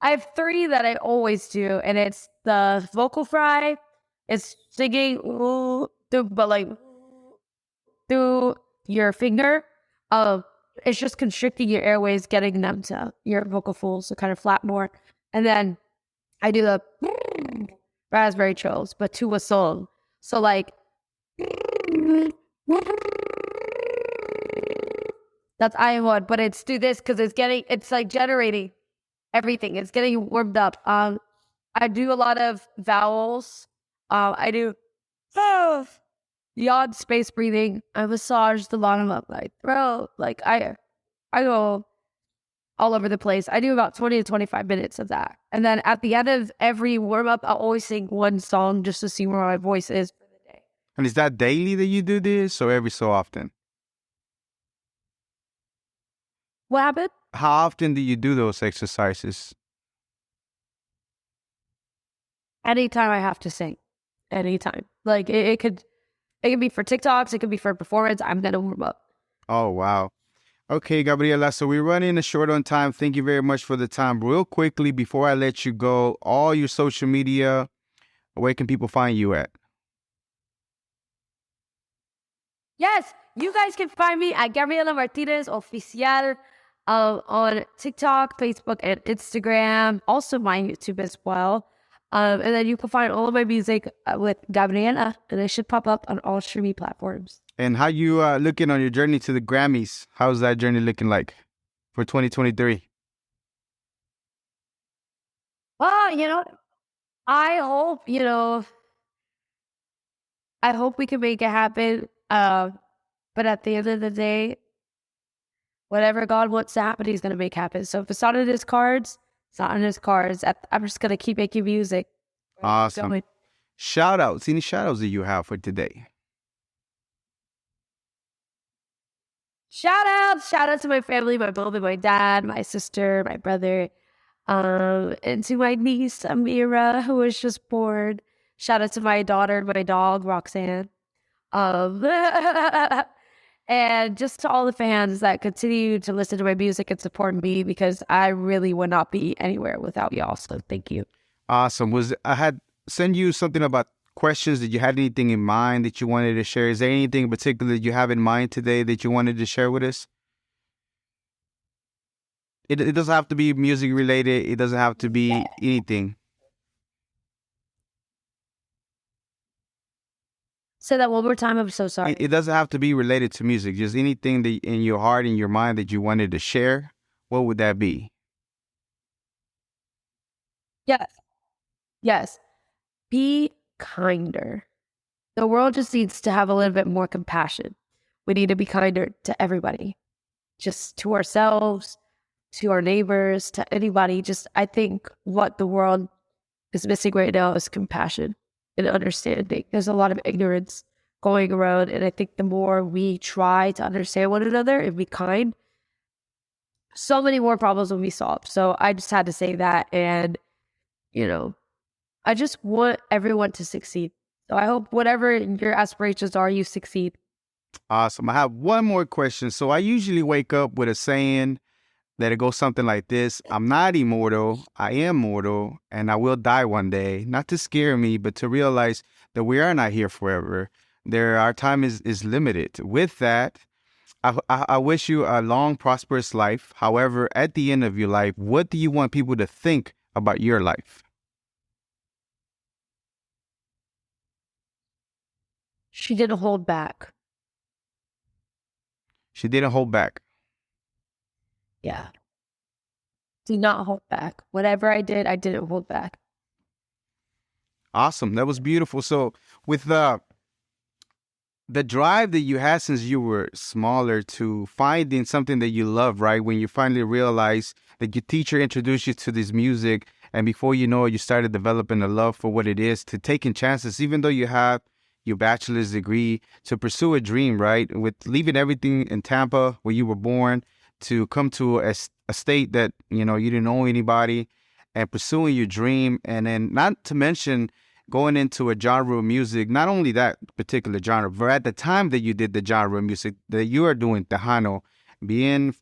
S2: have 3 that I always do, and it's the vocal fry. It's singing through your finger. It's just constricting your airways, getting them to your vocal folds to kind of flap more. And then I do the raspberry trills, but to a song. So that's I1, but it's do this because it's like generating everything. It's getting warmed up. I do a lot of vowels. I do yawn, space breathing. I massage the bottom of my throat. Like I go all over the place. I do about 20 to 25 minutes of that. And then at the end of every warm up, I'll always sing one song just to see where my voice is for the day.
S1: And is that daily that you do this or every so often?
S2: What happened?
S1: How often do you do those exercises?
S2: Anytime I have to sing. Anytime. Like it could be for TikToks, it could be for performance. I'm gonna warm up.
S1: Oh wow. Okay, Gabriella, so we're running short on time. Thank you very much for the time. Real quickly, before I let you go, all your social media, where can people find you at?
S2: Yes, you guys can find me at Gabriella Martinez Oficial on TikTok, Facebook, and Instagram. Also my YouTube as well. And then you can find all of my music with Gabriella, and it should pop up on all streaming platforms.
S1: And how you looking on your journey to the Grammys? How's that journey looking like? for 2023?
S2: Well, I hope, I hope we can make it happen. But at the end of the day, whatever God wants to happen, he's going to make happen. So if it's not in his cards, it's not in his cards. I'm just going to keep making music.
S1: Awesome.
S2: Going.
S1: Shout outs. Any shout outs that you have for today?
S2: Shout out to my family, my mom and my dad, my sister, my brother, and to my niece, Amira, who was just born. Shout out to my daughter and my dog, Roxanne. And just to all the fans that continue to listen to my music and support me, because I really would not be anywhere without y'all. So thank you.
S1: Awesome. I had sent you something about questions. Did you have anything in mind that you wanted to share? Is there anything in particular that you have in mind today that you wanted to share with us? It doesn't have to be music related. It doesn't have to be anything.
S2: Say that one more time. I'm so sorry.
S1: It doesn't have to be related to music. Just anything that in your heart and your mind that you wanted to share. What would that be?
S2: Yes. Be kinder. The world just needs to have a little bit more compassion. We need to be kinder to everybody, just to ourselves, to our neighbors, to anybody. Just, I think what the world is missing right now is compassion and understanding. There's a lot of ignorance going around, and I think the more we try to understand one another and be kind, so many more problems will be solved. So I just had to say that, and I just want everyone to succeed. So I hope whatever your aspirations are, you succeed.
S1: Awesome. I have one more question. So I usually wake up with a saying that it goes something like this: I'm not immortal, I am mortal, and I will die one day. Not to scare me, but to realize that we are not here forever. Our time is limited. With that, I wish you a long, prosperous life. However, at the end of your life, what do you want people to think about your life?
S2: She didn't hold back.
S1: She didn't hold back.
S2: Yeah. Do not hold back. Whatever I did, I didn't hold back.
S1: Awesome. That was beautiful. So with the drive that you had since you were smaller to finding something that you love, right? When you finally realize that your teacher introduced you to this music, and before you know it, you started developing a love for what it is, to taking chances, even though you have your bachelor's degree, to pursue a dream, right? With leaving everything in Tampa where you were born to come to a state that, you didn't know anybody, and pursuing your dream. And then not to mention going into a genre of music, not only that particular genre, but at the time that you did the genre of music that you are doing, Tejano, being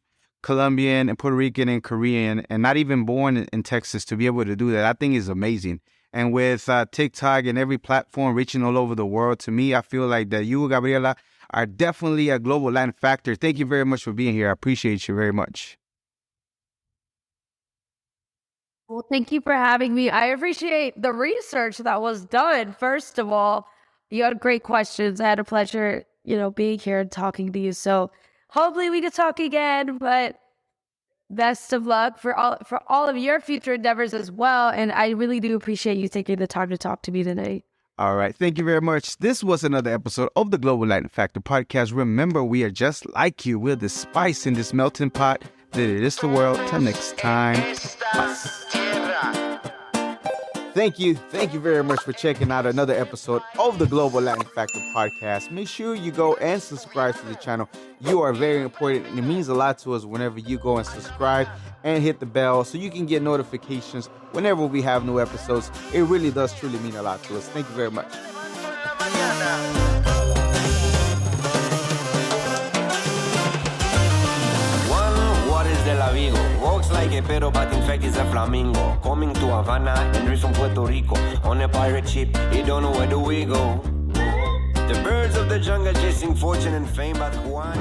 S1: Colombian and Puerto Rican and Korean, and not even born in Texas, to be able to do that, I think is amazing. And with TikTok and every platform reaching all over the world, to me, I feel like that you, Gabriella, are definitely a global Latin factor. Thank you very much for being here. I appreciate you very much.
S2: Well, thank you for having me. I appreciate the research that was done. First of all, you had great questions. I had a pleasure, being here and talking to you. So hopefully we can talk again, but best of luck for all of your future endeavors as well. And I really do appreciate you taking the time to talk to me tonight.
S1: All right. Thank you very much. This was another episode of the Global Latin Factor podcast. Remember, we are just like you. We're the spice in this melting pot that it is the world. Till next time. Us. Thank you very much for checking out another episode of the Global Latin Factor podcast. Make sure you go and subscribe to the channel. You are very important, and it means a lot to us whenever you go and subscribe and hit the bell so you can get notifications whenever we have new episodes. It really does truly mean a lot to us. Thank you very much.
S3: Walks like a pedo, but in fact is a flamingo. Coming to Havana, and from Puerto Rico. On a pirate ship, you don't know where do we go. The birds of the jungle chasing fortune and fame, but Juan...